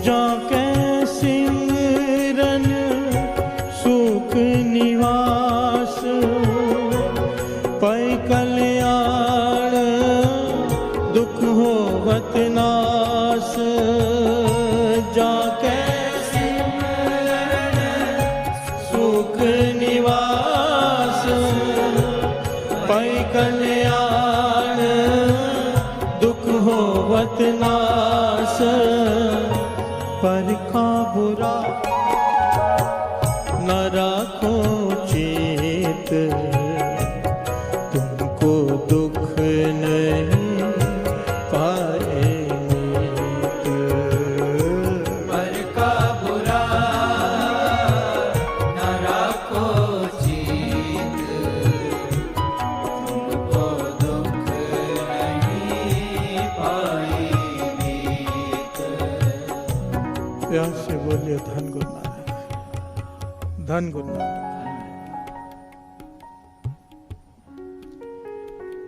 [SPEAKER 4] जाके सिमरन सुख निवास, पै कल्याण दुख होवत नास। जाके सिमरन सुख निवास, पै कल्याण दुख होवत नास पर का बुरा न राखो चेत, तुमको दुख नहीं पाए मीत।
[SPEAKER 5] पर का बुरा न राखो चेत, तुमको दुख नहीं पाए मीत।
[SPEAKER 4] प्यार से बोलिए धन गुरु नानक, धन गुरु नानक।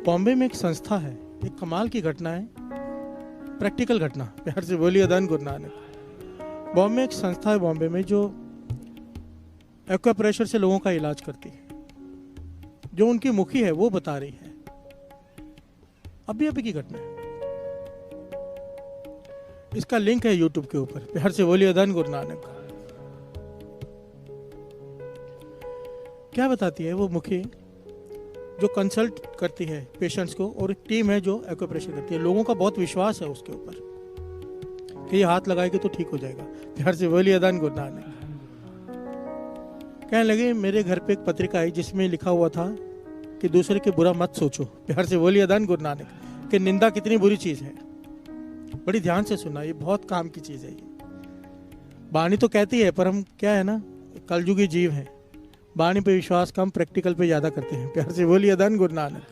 [SPEAKER 4] बॉम्बे में एक संस्था है, एक कमाल की घटना है, प्रैक्टिकल घटना। प्यार से बोलिए धन गुरु नानक। बॉम्बे में एक संस्था है बॉम्बे में जो एक्वा प्रेशर से लोगों का इलाज करती है। जो उनकी मुखी है वो बता रही है, अभी अभी की घटना है। इसका लिंक है यूट्यूब के ऊपर। प्यार से बोलिए धन गुरु नानक। क्या बताती है वो मुखी जो कंसल्ट करती है पेशेंट्स को, और एक टीम है जो एक्यूप्रेशर करती है। लोगों का बहुत विश्वास है उसके ऊपर कि ये हाथ लगाएगी तो ठीक हो जाएगा। प्यार से बोलिए धन गुरु नानक। कहने लगे मेरे घर पे एक पत्रिका आई जिसमें लिखा हुआ था कि दूसरे के बुरा मत सोचो। प्यार से बोलिए धन गुरु नानक। कि निंदा कितनी बुरी चीज है। बड़ी ध्यान से सुना, ये बहुत काम की चीज है। ये वाणी तो कहती है पर हम क्या है ना, कलयुगी जीव हैं। वाणी पे विश्वास कम, प्रैक्टिकल पे ज्यादा करते हैं। प्यार से बोलिए धन गुरु नानक।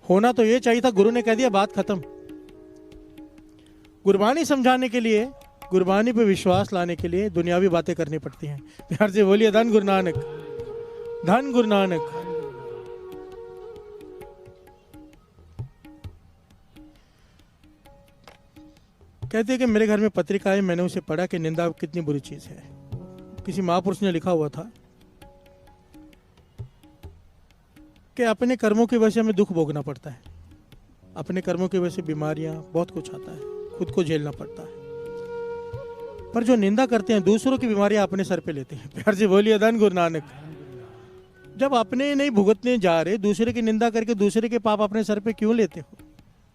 [SPEAKER 4] होना तो ये चाहिए था, गुरु ने कह दिया बात खत्म। गुरबानी समझाने के लिए, गुरबानी पे विश्वास लाने के लिए दुनियावी बातें करनी पड़ती हैं। प्यार से बोलिए धन गुरु नानक, धन गुरु नानक। कहते हैं कि मेरे घर में पत्रिका है, मैंने उसे पढ़ा कि निंदा कितनी बुरी चीज है। किसी महापुरुष ने लिखा हुआ था कि अपने कर्मों की वजह से हमें दुख भोगना पड़ता है। अपने कर्मों की वजह से बीमारियां, बहुत कुछ आता है, खुद को झेलना पड़ता है। पर जो निंदा करते हैं दूसरों की बीमारियां अपने सर पे लेते हैं। प्यार से बोलिए धन गुरु नानक। जब अपने नहीं भुगतने जा रहे, दूसरे की निंदा करके दूसरे के पाप अपने सर पे क्यों लेते हो?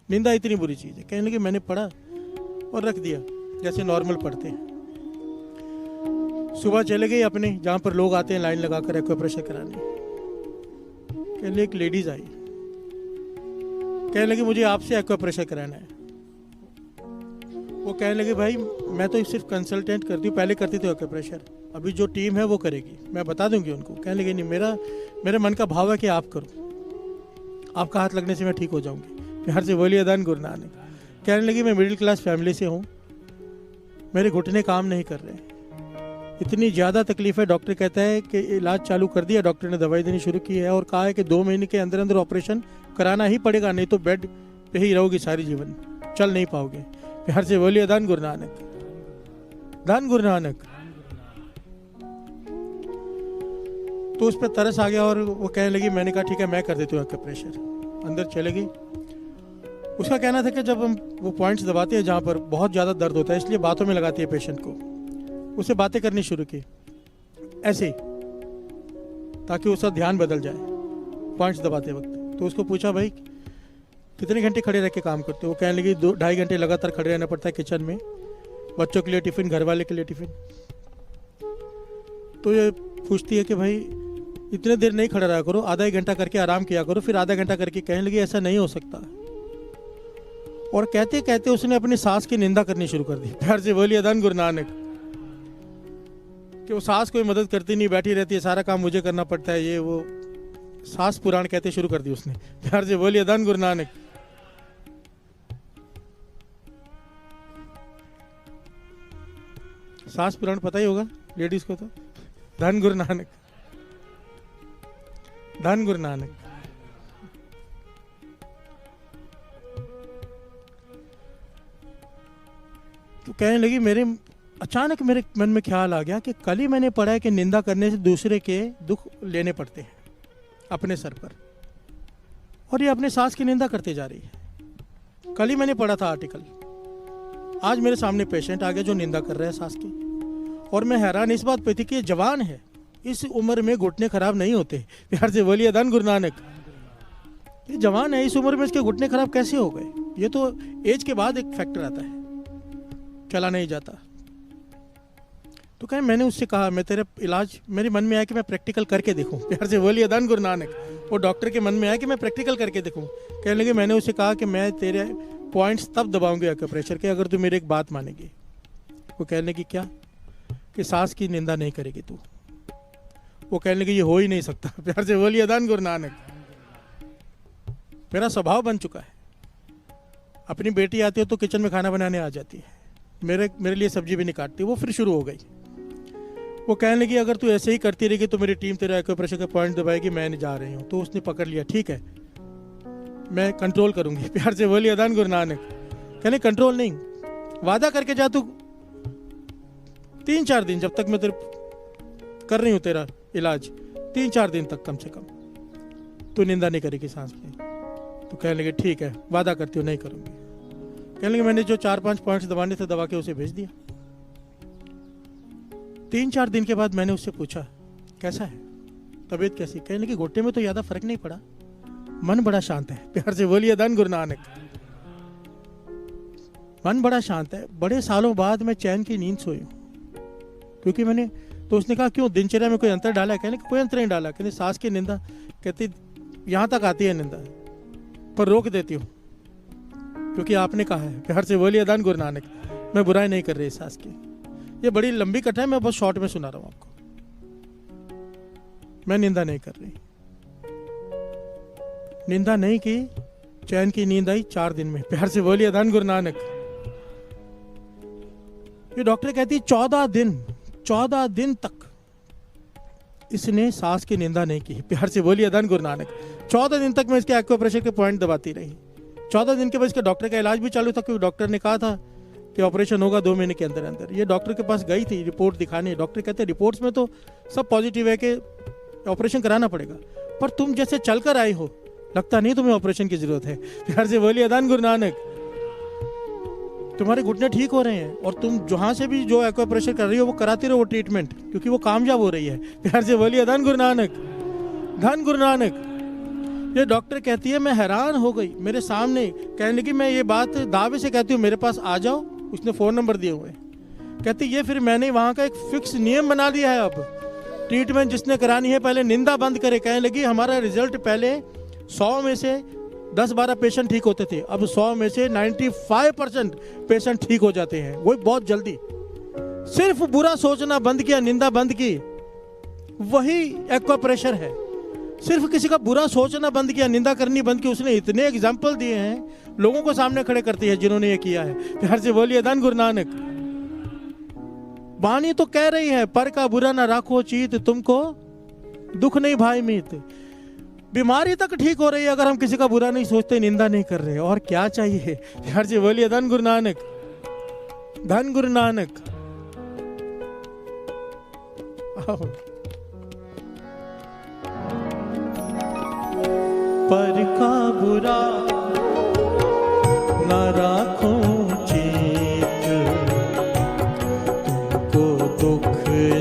[SPEAKER 4] निंदा इतनी बुरी चीज है। कहने लगे मैंने पढ़ा और रख दिया जैसे नॉर्मल पढ़ते हैं। सुबह चले गए अपने जहां पर लोग आते हैं लाइन लगाकर एक्यूप्रेशर कराने। कहने एक लेडीज आई, कहने लगी मुझे आपसे एक्यूप्रेशर कराना है। वो कहने लगे भाई मैं तो सिर्फ कंसल्टेंट करती हूँ, पहले करती थी एक्यूप्रेशर, अभी जो टीम है वो करेगी, मैं बता दूंगी उनको। कहने लगे नहीं, मेरे मन का भाव है कि आप करो, आपका हाथ लगने से मैं ठीक हो जाऊंगी। प्यार से बोलिए धन गुरु नानक। कहने लगी मैं मिडिल क्लास फैमिली से हूँ, मेरे घुटने काम नहीं कर रहे, इतनी ज़्यादा तकलीफ है। डॉक्टर कहता है कि इलाज चालू कर दिया, डॉक्टर ने दवाई देनी शुरू की है और कहा है कि 2 महीने के अंदर अंदर ऑपरेशन कराना ही पड़ेगा, नहीं तो बेड पे ही रहोगी सारी जीवन। चल नहीं पाओगे। प्यार से बोलिए धन गुरु नानक, धन गुरु नानक। तो उस पर तरस आ गया और वो कहने लगी, मैंने कहा ठीक है मैं कर देती हूँ एक्यूप्रेशर। अंदर चले गई। उसका कहना था कि जब हम वो पॉइंट्स दबाते हैं जहाँ पर बहुत ज़्यादा दर्द होता है, इसलिए बातों में लगाती है पेशेंट को। उसे बातें करनी शुरू की ऐसे ही, ताकि उसका ध्यान बदल जाए पॉइंट्स दबाते वक्त। तो उसको पूछा, भाई कितने घंटे खड़े रह के काम करते हो? वो कहने लगी 2-2.5 घंटे लगातार खड़े रहना पड़ता है किचन में, बच्चों के लिए टिफ़िन, घर वाले के लिए टिफ़िन। तो ये पूछती है कि भाई इतने देर नहीं खड़ा रहा करो, आधा 1 घंटा करके आराम किया करो, फिर आधा घंटा करके। कहने लगी ऐसा नहीं हो सकता। और कहते कहते उसने अपनी सास की निंदा करनी शुरू कर दी। प्यार से बोलिए धन गुरु नानक। कि वो सास कोई मदद करती नहीं, बैठी रहती है, सारा काम मुझे करना पड़ता है, ये वो सास पुराण कहते शुरू कर दी उसने। प्यार से बोलिए धन गुरु नानक। सास पुराण पता ही होगा लेडीज को तो। धन गुरु नानक, धन गुरु नानक। तो कहने लगी, मेरे अचानक मेरे मन में ख्याल आ गया कि कल ही मैंने पढ़ा है कि निंदा करने से दूसरे के दुख लेने पड़ते हैं अपने सर पर, और ये अपने सास की निंदा करते जा रही है। कल ही मैंने पढ़ा था आर्टिकल। आज मेरे सामने पेशेंट आ गया जो निंदा कर रहा है सास की, और मैं हैरान इस बात पे थी कि ये जवान है, इस उम्र में घुटने खराब नहीं होते। प्यार से बोलिए धन गुरु नानक। ये जवान है, इस उम्र में इसके घुटने खराब कैसे हो गए? ये तो एज के बाद एक फैक्टर आता है, चला नहीं जाता। तो कहे, मैंने उससे कहा मैं तेरे इलाज, मेरे मन में आया कि मैं प्रैक्टिकल करके देखूं। प्यार से बोलिए धन गुरु नानक। वो डॉक्टर के मन में आया कि मैं प्रैक्टिकल करके देखूं। कहने लगे, मैंने उससे कहा कि मैं तेरे पॉइंट्स तब दबाऊंगी एक्यूप्रेशर के अगर तू मेरी एक बात मानेगी। वो कहने लगी, क्या? कि सास की निंदा नहीं करेगी तू। वो कहने लगी, ये हो ही नहीं सकता। प्यार से बोलिए धन गुरु नानक। मेरा स्वभाव बन चुका है, अपनी बेटी आती है तो किचन में खाना बनाने आ जाती है, मेरे लिए सब्जी भी नहीं काटती। वो फिर शुरू हो गई। वो कहने लगी, अगर तू ऐसे ही करती रहेगी तो मेरी टीम तेरा एक्यूप्रेशर का पॉइंट दबाएगी, मैं नहीं जा रही हूँ। तो उसने पकड़ लिया, ठीक है मैं कंट्रोल करूंगी। प्यार से बोलिए धन गुरु नानक। कहने, कंट्रोल नहीं, वादा करके जा तू 3-4 दिन, जब तक मैं तेरे कर रही हूँ तेरा इलाज, 3-4 दिन तक कम से कम तू निंदा नहीं करेगी सांस की। तो कहने लगे, ठीक है वादा करती हूँ नहीं करूंगी। कहने लगे, मैंने जो 4-5 पॉइंट्स दबाने थे दबा के उसे भेज दिया। 3-4 दिन के बाद मैंने उससे पूछा, कैसा है, तबीयत कैसी? कहने लगी, घुटने में तो ज्यादा फर्क नहीं पड़ा, मन बड़ा शांत है। प्यार से बोलिए धन गुरु नानक। मन बड़ा शांत है, बड़े सालों बाद मैं चैन की नींद सोई हूँ। क्योंकि मैंने, तो उसने कहा क्यों, दिनचर्या में कोई अंतर डाला है? कहने कोई अंतर नहीं डाला। कहते सास की निंदा, कहती यहाँ तक आती है निंदा, पर रोक देती हूँ क्योंकि आपने कहा है। प्यार से बोलिए धन गुरु नानक। मैं बुराई नहीं कर रही सास की। ये बड़ी लंबी कथा है, मैं बस शॉर्ट में सुना रहा हूँ आपको। मैं निंदा नहीं कर रही, निंदा नहीं की, चैन की नींद आई 4 दिन में। प्यार से बोलिए धन गुरु नानक। ये डॉक्टर कहती है 14 दिन तक इसने सांस की निंदा नहीं की। प्यार से बोलिए धन गुरु नानक। 14 दिन तक मैं इसके एक्यूप्रेशर के पॉइंट दबाती रही। 14 दिन के बाद इसके डॉक्टर का इलाज भी चालू था, क्योंकि डॉक्टर ने कहा था कि ऑपरेशन होगा 2 महीने के अंदर अंदर। ये डॉक्टर के पास गई थी रिपोर्ट दिखाने। डॉक्टर कहते हैं रिपोर्ट्स में तो सब पॉजिटिव है कि ऑपरेशन कराना पड़ेगा, पर तुम जैसे चलकर आई हो लगता नहीं तुम्हें ऑपरेशन की जरूरत है। प्यार से बोलिए धन गुरु नानक। तुम्हारे घुटने ठीक हो रहे हैं, और तुम जहां से भी जो एक्यूप्रेशर कर रही हो वो कराती रहो वो ट्रीटमेंट, क्योंकि वो कामयाब हो रही है। प्यार से बोलिए धन गुरु नानक, धन गुरु नानक। ये डॉक्टर कहती है, मैं हैरान हो गई मेरे सामने। कहने लगी, मैं ये बात दावे से कहती हूँ, मेरे पास आ जाओ। उसने फ़ोन नंबर दिए हुए। कहती ये फिर मैंने वहाँ का एक फिक्स नियम बना दिया है, अब ट्रीटमेंट जिसने करानी है पहले निंदा बंद करे। कहने लगी, हमारा रिजल्ट पहले 100 में से 10-12 पेशेंट ठीक होते थे, अब 100 में से 95% पेशेंट ठीक हो जाते हैं, वो बहुत जल्दी। सिर्फ बुरा सोचना बंद किया, निंदा बंद की, वही एक्यूप्रेशर है। सिर्फ किसी का बुरा सोचना बंद किया, निंदा करनी बंद की। उसने इतने एग्जाम्पल दिए हैं, लोगों को सामने खड़े करती है जिन्होंने ये किया है। प्यार से बोलिए धन गुरु नानक। वाणी तो कह रही है, पर का बुरा ना राखो चीत, तुमको दुख नहीं भाई मीत। बीमारी तक ठीक हो रही है अगर हम किसी का बुरा नहीं सोचते, निंदा नहीं कर रहे, और क्या चाहिए। यार जी बोलिए धन गुरु नानक, धन गुरु नानक। आओ। पर का बुरा न राखो चित, तुमको दुख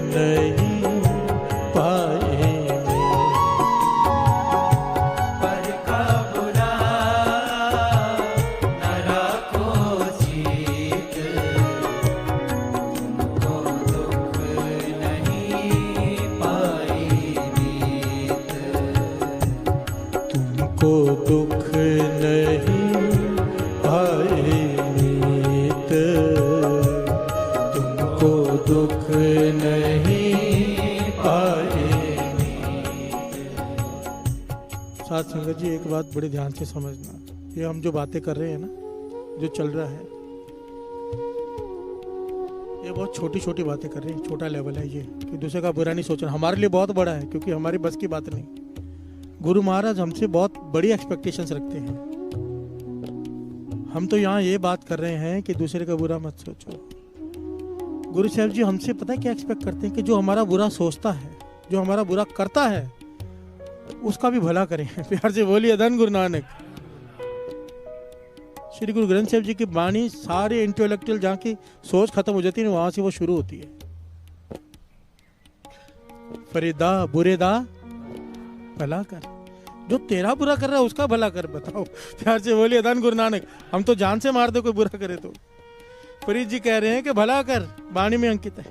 [SPEAKER 4] नहीं पाएंगे।
[SPEAKER 5] पर का बुरा न राखो चित, तुमको दुख नहीं पाई नीत।
[SPEAKER 4] तुमको दुख नहीं पाए मीत, तुमको दुख नहीं पाए मीत। साथ संगत जी, एक बात बड़े ध्यान से समझना, ये हम जो बातें कर रहे हैं ना, जो चल रहा है, ये बहुत छोटी छोटी बातें कर रहे हैं, छोटा लेवल है ये, कि दूसरे का बुरा नहीं सोचना। हमारे लिए बहुत बड़ा है, क्योंकि हमारी बस की बात नहीं। गुरु महाराज हमसे बहुत बड़ी एक्सपेक्टेशंस रखते हैं। हम तो यहाँ ये बात कर रहे हैं कि दूसरे का बुरा मत सोचो। गुरु साहब जी हमसे पता है क्या एक्सपेक्ट करते हैं, कि जो हमारा बुरा सोचता है, जो हमारा बुरा करता है, उसका भी भला करें। प्यार से बोलिए धन गुरु नानक। श्री गुरु ग्रंथ साहब जी की वाणी सारे इंटेलेक्चुअल जहाँ की सोच खत्म हो जाती है, वहां से वो शुरू होती है। फरीदा बुरेदा भला कर, जो तेरा बुरा कर रहा है उसका भला कर। बताओ, प्यार से बोलिए धन गुरु नानक। हम तो जान से मार दे कोई बुरा करे तो। फरीद जी कह रहे हैं कि भला कर, वाणी में अंकित है।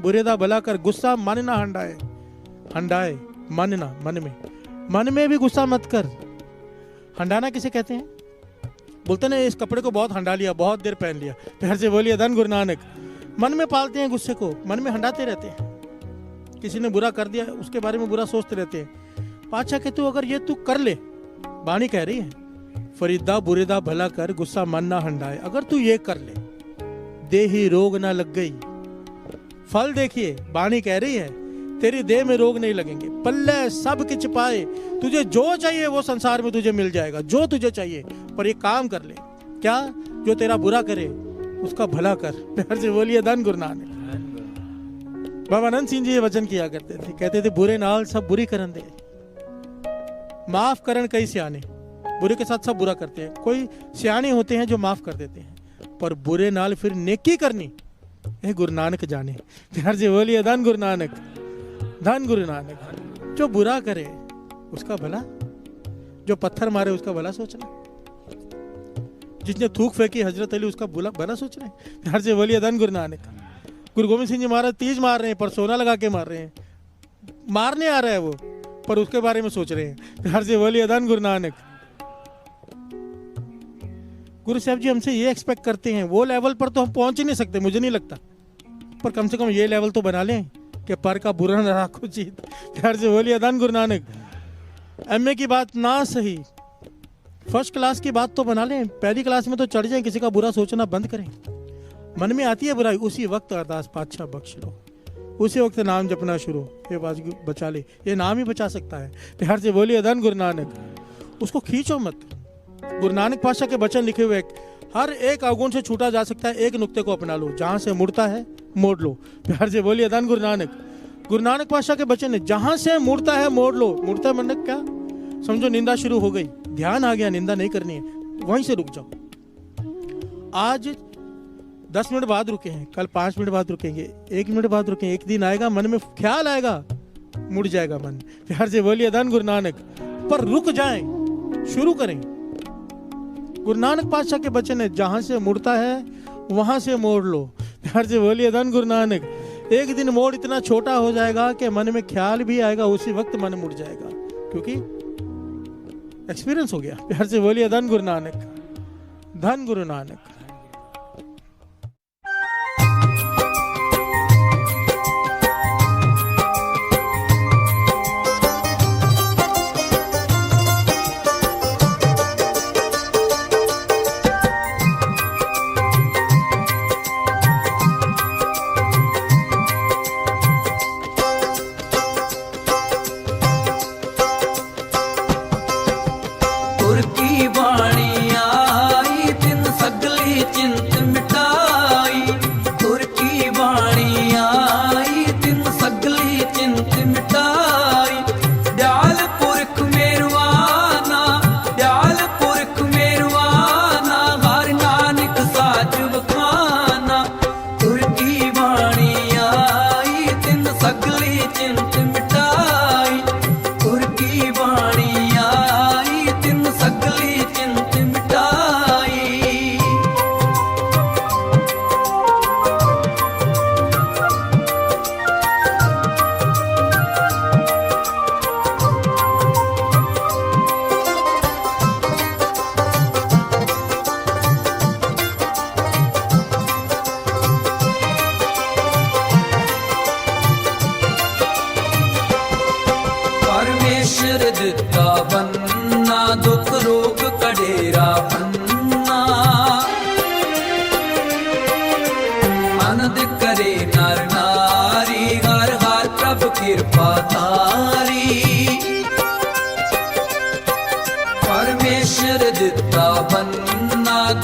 [SPEAKER 4] बुरेदा भला कर, गुस्सा मन ना हंडाए, हंडाए मन ना, मन में भी गुस्सा मत कर। हंडाना किसे कहते हैं? बोलते ना इस कपड़े को बहुत हंडा लिया, बहुत देर पहन लिया। प्यार से बोलिए धन गुरु नानक। मन में पालते हैं गुस्से को, मन में हंडाते रहते हैं। किसी ने बुरा कर दिया, उसके बारे में बुरा सोचते रहते हैं। पाछा कहते हो अगर ये तू कर ले, वाणी कह रही है, फरीदा बुरेदा भला कर, गुस्सा मन ना हंडाए। अगर तू ये कर ले, देही रोग ना लग गई। फल देखिए, वाणी कह रही है तेरी देह में रोग नहीं लगेंगे। पल्ले सब किच पाए, तुझे जो चाहिए वो संसार में तुझे मिल जाएगा, जो तुझे चाहिए। पर एक काम कर ले, क्या? जो तेरा बुरा करे उसका भला कर। प्यार से बोलिए धन गुरु नानक। बाबा आनंद सिंह जी ये वचन किया करते थे, कहते थे बुरे नाल सब बुरी करन दे, माफ करन कई सियाने। बुरे के साथ सब बुरा करते हैं, कोई सियाने होते हैं जो माफ कर देते हैं, पर बुरे नाल फिर नेकी करनी ये गुरु नानक जाने। प्यार से बोलिए धन गुरु नानक, धन गुरु नानक। जो बुरा करे उसका भला, जो पत्थर मारे उसका भला सोचना, जिसने थूक फेंकी हजरत अली उसका भला सोच रहे हैं। प्यार से बोलिए धन गुरु नानक। गुरु गोविंद सिंह जी महाराज तीज मार रहे हैं, पर सोना लगा के मार रहे हैं। मारने आ रहा है वो, पर उसके बारे में सोच रहे हैं। प्यार से बोलिए धन गुरु नानक। गुरु साहब जी हमसे ये एक्सपेक्ट करते हैं, वो लेवल पर तो हम पहुंच ही नहीं सकते, मुझे नहीं लगता, पर कम से कम ये लेवल तो बना लें कि पर का बुरा न रखो जीत। प्यार से बोलिए धन गुरु नानक। एमए की बात ना सही, फर्स्ट क्लास की बात तो बना लें, पहली क्लास में तो चढ़ जाए, किसी का बुरा सोचना बंद करें। मन में आती है बुराई, उसी वक्त अरदास पातशाह बख्श लो, उसी वक्त नाम जपना शुरू, ये बचा ले, ये नाम ही बचा सकता है। प्यार से बोलिए धन गुरु नानक। उसको खींचो मत। गुरु नानक पातशाह के वचन लिखे हुए, हर एक अवगुण से छूटा जा सकता है, एक नुक्ते को अपना लो, जहां से मुड़ता है मोड़ लो। प्यार से बोलिए धन गुरु नानक। गुरु नानक पातशाह के वचन है, जहां से मुड़ता है मोड़ लो। मुड़ता है मतलब क्या? समझो निंदा शुरू हो गई, ध्यान आ गया निंदा नहीं करनी है, वहीं से रुक जाओ। आज 10 मिनट बाद रुके हैं, कल 5 मिनट बाद रुकेंगे, 1 मिनट बाद रुकेंगे, एक दिन आएगा मन में ख्याल आएगा, मुड़ जाएगा मन। प्यार से बोलिए धन गुरु नानक। पर रुक जाएं, शुरू करें। गुरु नानक पातशाह के वचन है, जहां से मुड़ता है वहां से मोड़ लो। प्यार से बोलिए धन गुरु नानक। एक दिन मोड़ इतना छोटा हो जाएगा कि मन में ख्याल भी आएगा, उसी वक्त मन मुड़ जाएगा, क्योंकि एक्सपीरियंस हो गया। प्यार से बोलिए धन गुरु नानक, धन गुरु नानक।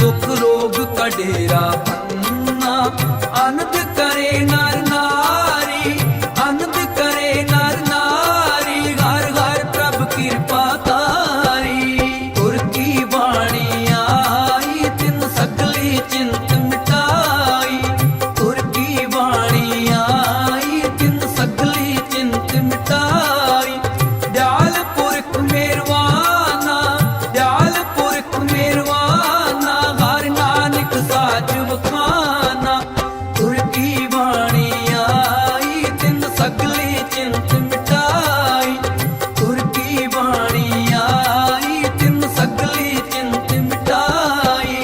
[SPEAKER 5] दुख रोग कडेरा पन्ना आनंद करे नर नारी आनंद करे नर नारी घर घर प्रभ कृपा तारी गुर की वाणी आई तिन सगली चिंत मिटाई गुर की वाणी आई तिन सगली चिंत मिटाई दयाल पुरख मेरवाना दयाल पुरख मेरवाना हर नानक साच बखाना गुर की वाणी आई तिन सगली चिंत मिटाई गुर की वाणी आई तिन सगली चिंत मिटाई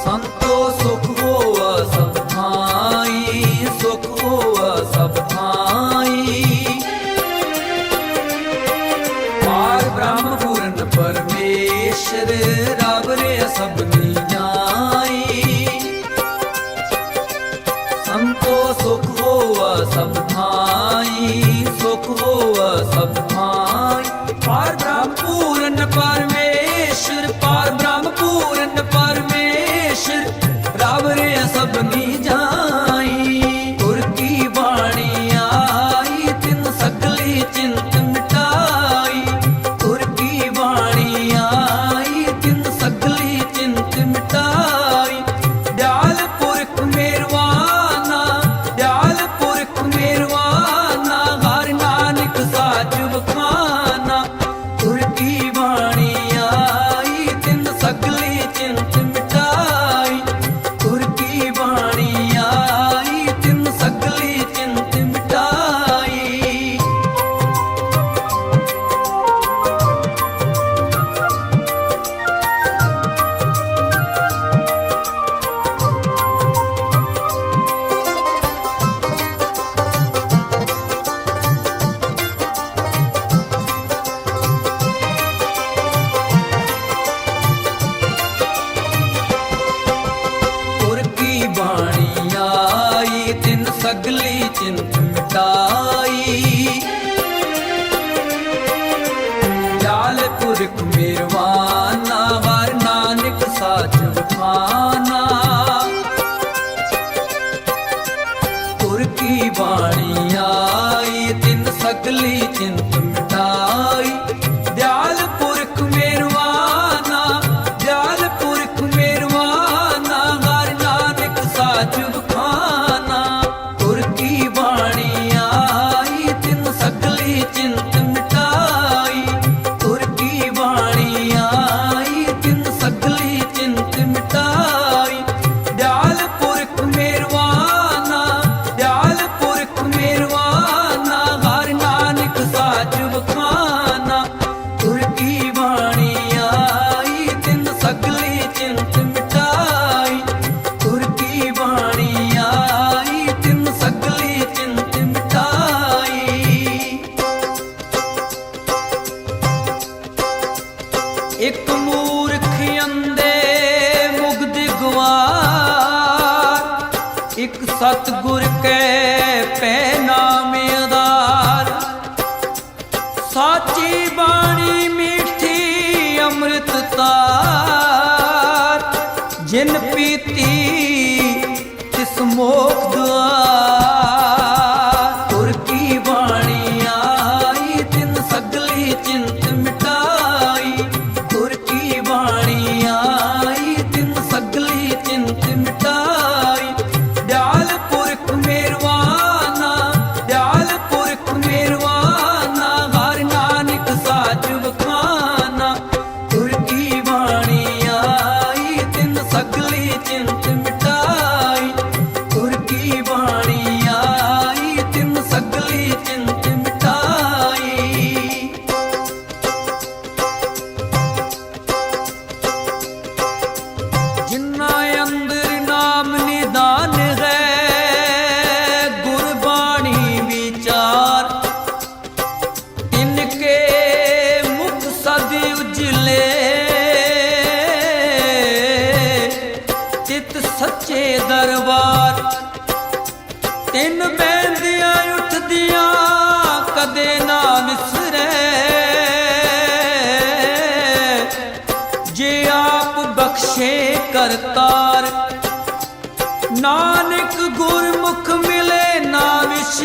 [SPEAKER 5] संतो सुख होवा सब भाई सुख होवा सब भाई पार ब्रह्म पूर्ण परमेश्वर रब रे सबनी जाई संतो सुख होवा सब भाई सुख होवा सब भाई पार ब्रह्म पूर्ण परमेश्वर पार ब्रह्म पूर्ण परमेश्वर रब रे सबनी जाई गुर की वाणी आई तिन सगली चिंत मिटाई गुर की वाणी आई तिन सगली चिंत मिटाई दयाल पुरख मेरवाना दयाल पुरख मेरवाना हर नानक साच बखाना गुर की वाणी आई तिन सगली चिंत मिटाई गुर की वाणी आई तिन सगली चिंत मिटाई गुर की वाणी आई तिन सगली चिंत मिटाई दयाल पुरख मेरवाना हर नानक साच बखाना गुर की वाणी आई तिन सगली चिंत मिटाई दयाल पुरख मेरवाना दयाल पुरख मेरवाना हर नानक साच बखाना गुर की वाणी आई तिन सगली चिंत मिटाई गुर की वाणी आई तिन सगली चिंत मिटाई दयाल पुरख मेरवाना दयाल पुरख मेरवाना हर नानक साच बखाना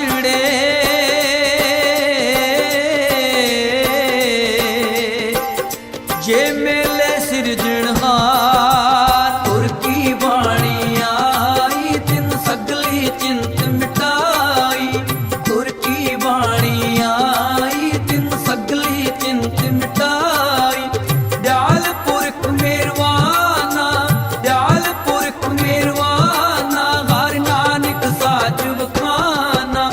[SPEAKER 5] ਵਿਛੜੇ ਜੇ ਮੇਲੇ ਸਿਰਜਣਹਾਰ ਤੁਰ ਕੀ ਬਾਣੀ ਆਈ ਤਿਨ ਸਗਲੀ ਚਿੰਤ ਮਿਟਾਈ ਤੁਰ ਕੀ ਬਾਣੀ ਆਈ ਤਿਨ ਸਗਲੀ ਚਿੰਤ ਮਿਟਾਈ ਦਿਆਲ ਪੁਰਖ ਮੇਰਵਾਨਾ ਦਿਆਲ ਪੁਰਖ ਮੇਰਵਾਨਾ ਹਰ ਨਾਨਕ ਸਾਜ ਵਖਾਨਾ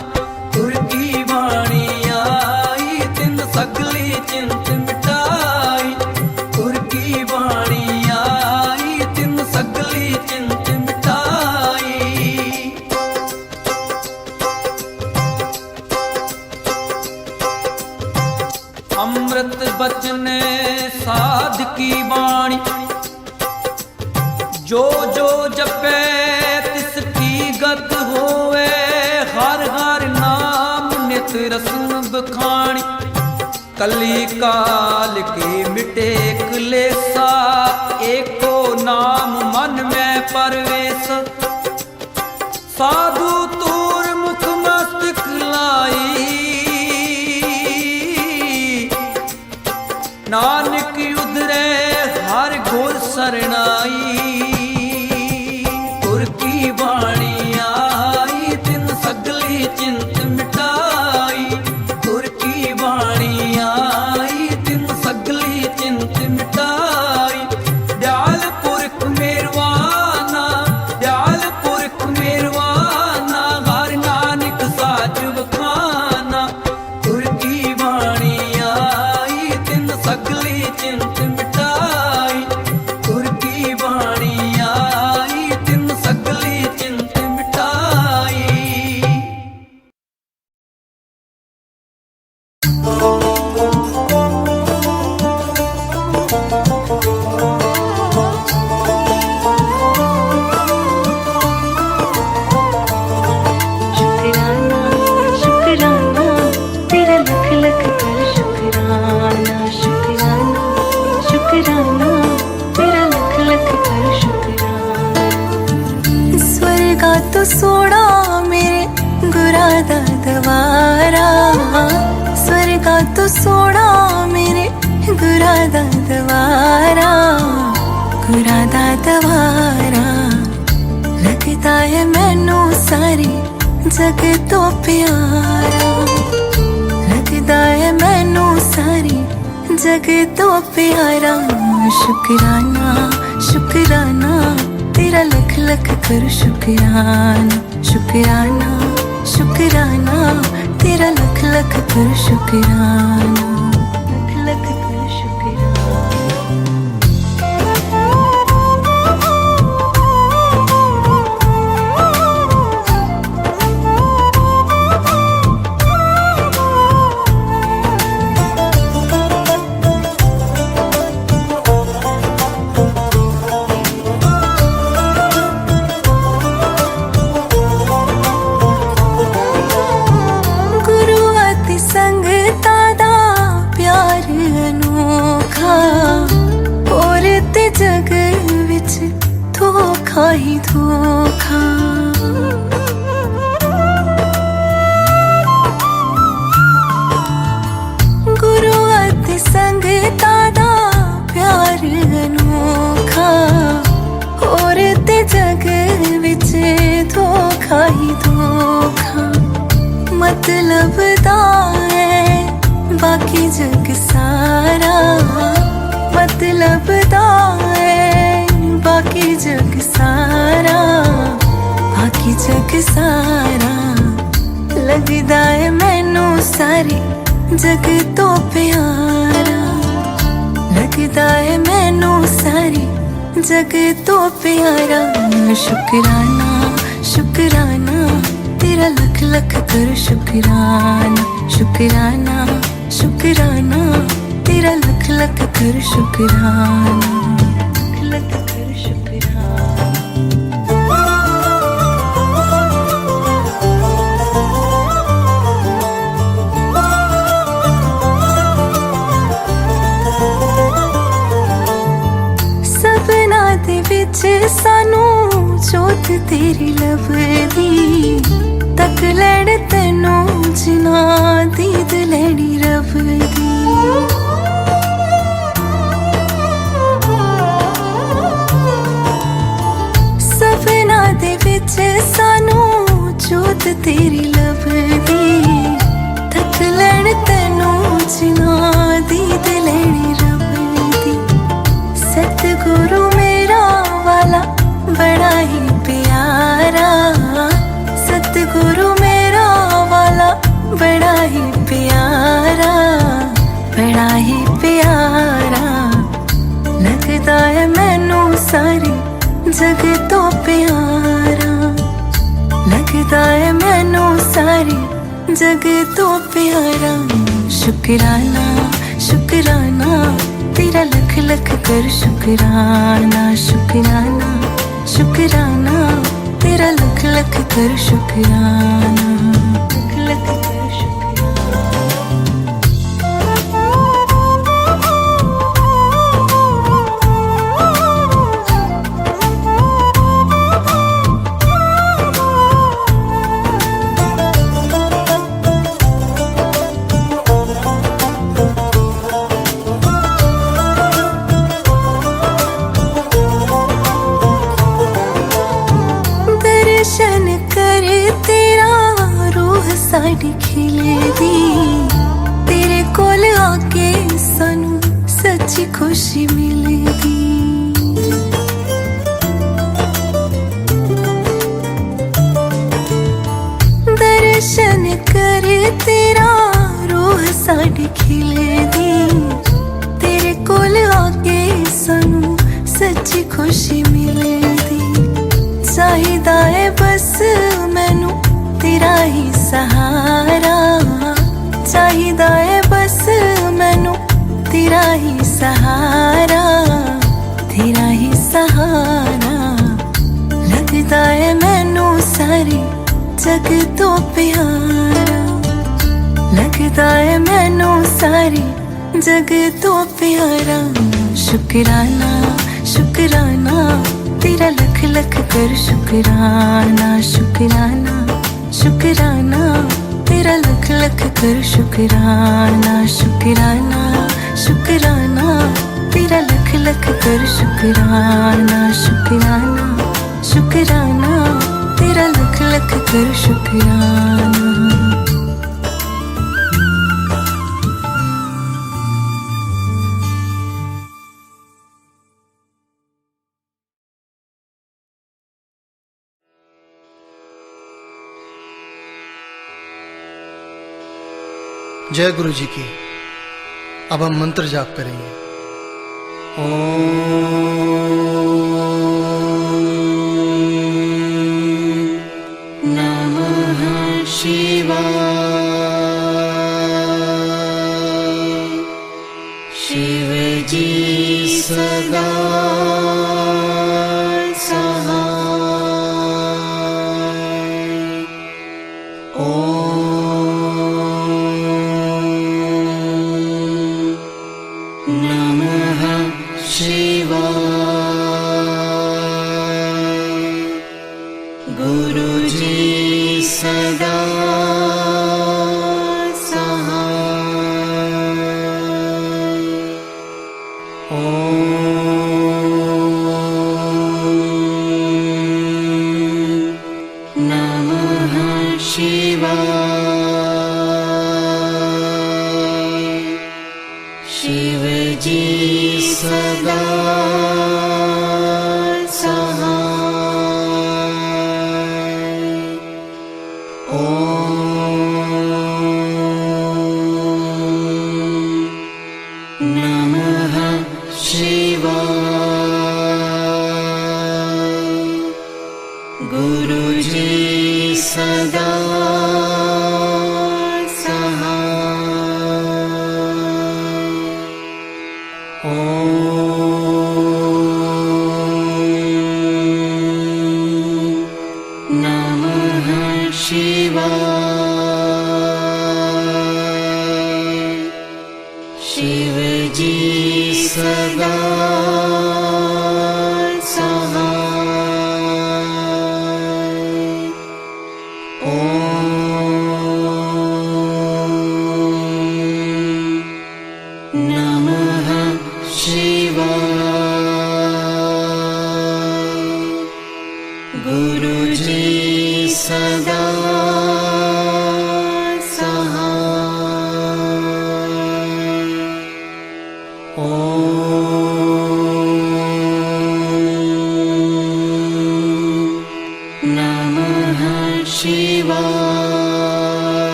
[SPEAKER 5] ਤੁਰ ਕੀ ਬਾਣੀ ਆਈ ਤਿਨ ਸਗਲੀ ਚਿੰਤ ਮਿਟਾਈ ਤੁਰ ਕੀ ਬਾਣੀ ਆਈ ਤਿਨ ਸਗਲੀ ਚਿੰਤ ਮਿਟਾਈ ਅੰਮ੍ਰਿਤ ਬਚਨ ਸਾਧ ਕੀ ਬਾਣੀ ਜੋ ਜੋ ਜਪੈ ਤਿਸ ਕੀ ਗਤ ਹੋਵੇ ਹਰ ਹਰ ਨਾਮ ਨਿਤ ਰਸਨ ਬਖਾਣੀ ਕਲੀ ਕਾਲ ਕੀ ਮਿਟੇ ਕਲੇਸਾ ਏਕੋ ਨਾਮ ਮਨ ਮੈਂ ਪਰਵੇਸ ਸਾਧੂ ਤੂਰ ਮੁਖ ਮਸਤਕ ਲਾਈ ਨਾਨਕ ਉਧਰੇ ਹਰ ਗੁਰ ਸਰਣਾਈ ਤੁਰ ਕੀ ਬਾਣੀ ਆਈ ਤਿਨ ਸਗਲੀ ਚਿੰਤ ਮਿਟਾਈ ਤੁਰ ਕੀ ਬਾਣੀ ਆਈ ਤਿਨ ਸਗਲੀ ਚਿੰਤ ਮਿਟਾਈ ਦਿਆਲ ਪੁਰਖ ਮੇਰਵਾਨਾ ਦਿਆਲ ਪੁਰਖ ਮੇਰਵਾਨਾ ਹਰ ਨਾਨਕ ਸਾਜ ਵਖਾਨਾ ਤੁਰ ਕੀ ਬਾਣੀ ਆਈ ਤਿਨ ਸਗਲੀ ਚਿੰਤ ਮਿਟਾਈ ਤੁਰ ਕੀ ਬਾਣੀ ਆਈ ਤਿਨ ਸਗਲੀ ਚਿੰਤ ਮਿਟਾਈ
[SPEAKER 6] शुक्राना शुक्राना तेरा लख लख कर शुक्राना शुक्राना शुक्राना तेरा लख लख कर शुक्राना स्वर्गा तो सोड़ा मेरे गुरा दा दवारा स्वर्गा तो सोड़ा मेरे गुरा दा दवारा गुरा दा दवारा लगता है मैनू सारी जग तो प्यारा लगता है मैनू सारी जग तो प्यारा शुक्राना शुक्राना तेरा लख लख कर शुक्राना शुक्राना शुक्राना तेरा लख लख कर शुक्राना लख लख कर शुक्राना गुरु अति संगता दा प्यार अनोखा और ते जग विच धोखा ही धोखा गुरु अति संगता दा प्यार अनोखा और ते जग विच धोखा ही धोखा मतलब दा है बाकी जग सारा मतलब दा है बाकी जग सारा बाकी जग सारा लगदा है मैनू सारी जग तो प्यारा लगदा है मैनू सारी जग तो प्यारा शुक्राना शुक्राना तेरा लख लख कर शुक्राना शुक्राना शुक्राना तेरा लख लख कर शुक्राना लख लख कर शुक्राना सानू जोत तेरी लभदी तक लड़ तेनू प्यारा शुक्राना शुक्राना तेरा लख लख कर शुक्राना शुक्राना शुक्राना तेरा लख लख कर शुक्राना लख लख कर शुक्राना। दर्शन कर तेरा रूह साडी खिले दी तेरे कोल आके सानू सच्ची खुशी मिलेगी। दर्शन कर तेरा रूह साडी खिले दी तेरे कोल आके सानू सच्ची खुशी मिलेगी। चाहिदा है बस मैनू तेरा ही सहारा चाहिदा है बस मैनू तेरा ही सहारा तेरा ही सहारा। लगदा है मैनू सारे जग तो प्यारा लगदा है मैनू सारे जग तो प्यारा। शुक्राना शुक्राना तेरा लख लख कर शुक्राना शुक्राना शुक्राना तेरा लख लख कर शुक्राना शुक्राना शुक्राना तेरा लख लख कर शुक्राना शुक्राना शुक्राना तेरा लख लख कर शुक्राना।
[SPEAKER 7] जय गुरु जी की। अब हम मंत्र जाप करेंगे।
[SPEAKER 1] नमः शिवाय शिव जी सदा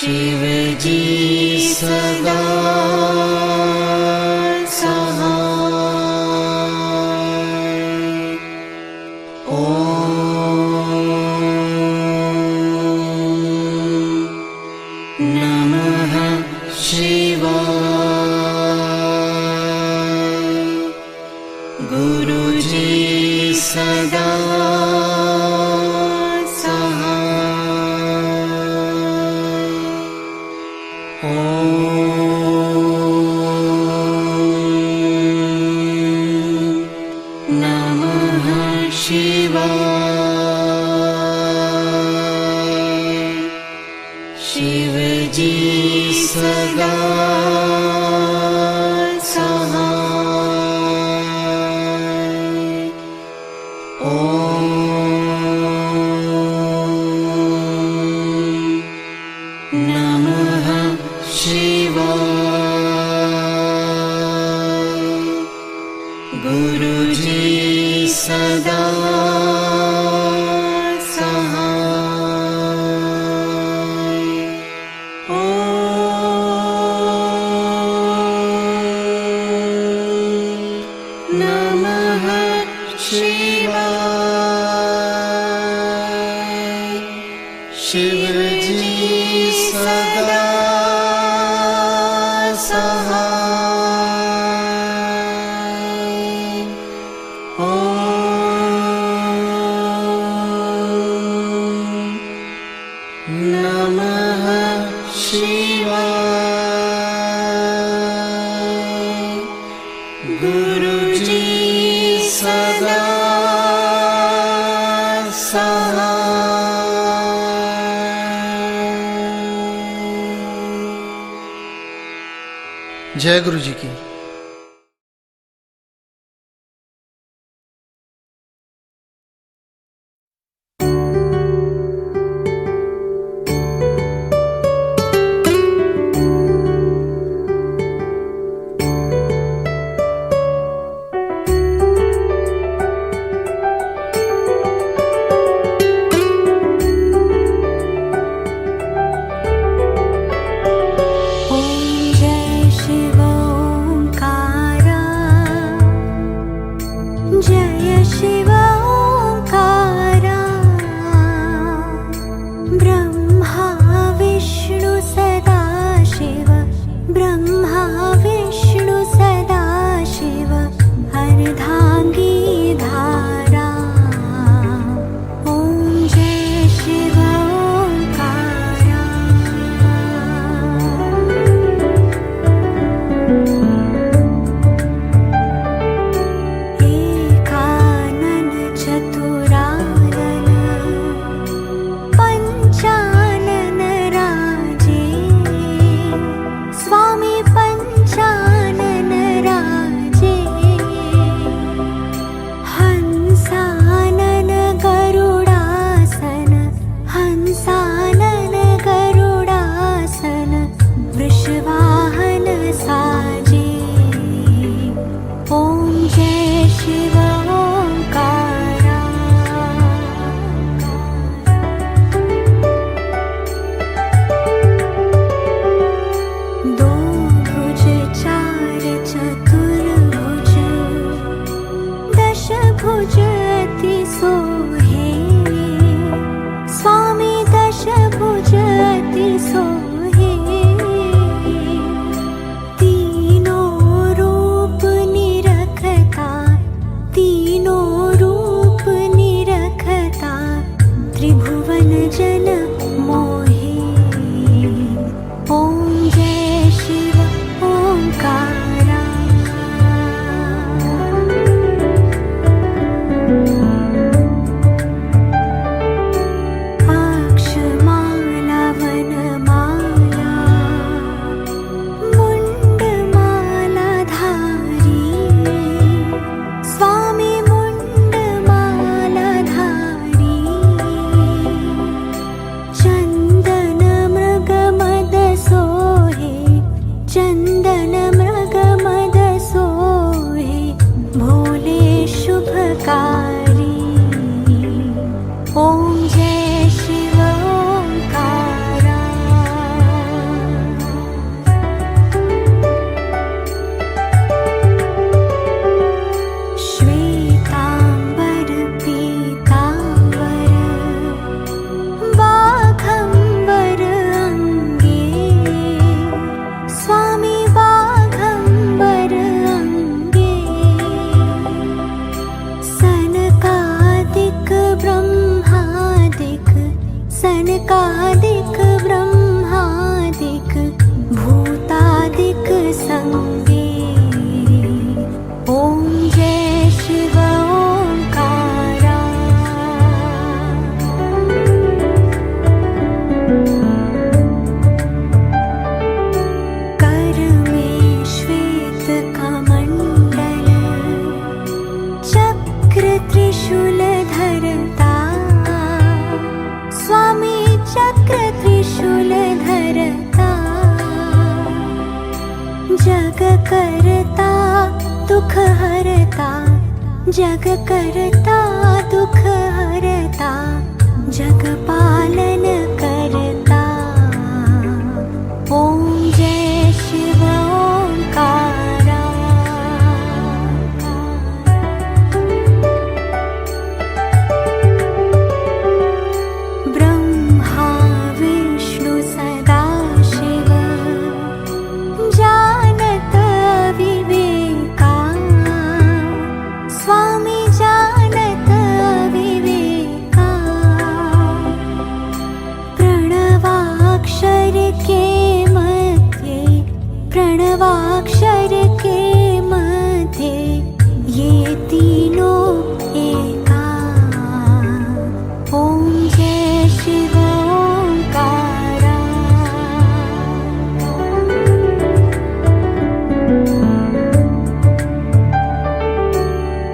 [SPEAKER 1] शिव जी सदा सहाय। ॐ नमः शिवाय। गुरुजी सदा शिव जी सदा सहाय। ॐ नमः शिवाय। गुरुजी सदा शिव जी सदा सहाय। ॐ नमः शिवाय। गुरुजी सदा
[SPEAKER 7] जय गुरु जी की।
[SPEAKER 6] ॐ जय शिव ॐ जग करता दुख हरता जग पालन करता। ओम जय शिव ओंकारा। ब्रह्मा विष्णु सदा शिव जानत विवेका। स्वामी जानत विवेका। प्रणवाक्षर के मध्य प्रणवाक्षर के मध्य ये तीनों एका। ओम जय शिव ओंकारा।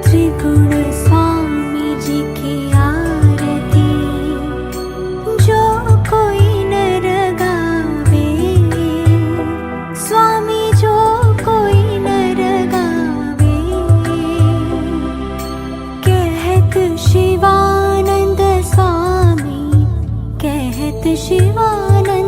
[SPEAKER 6] त्रिगुण स्वामी जी की आरती जो कोई नर गावे। स्वामी जो कोई नर गावे। कहत शिवानंद स्वामी कहत शिवानंद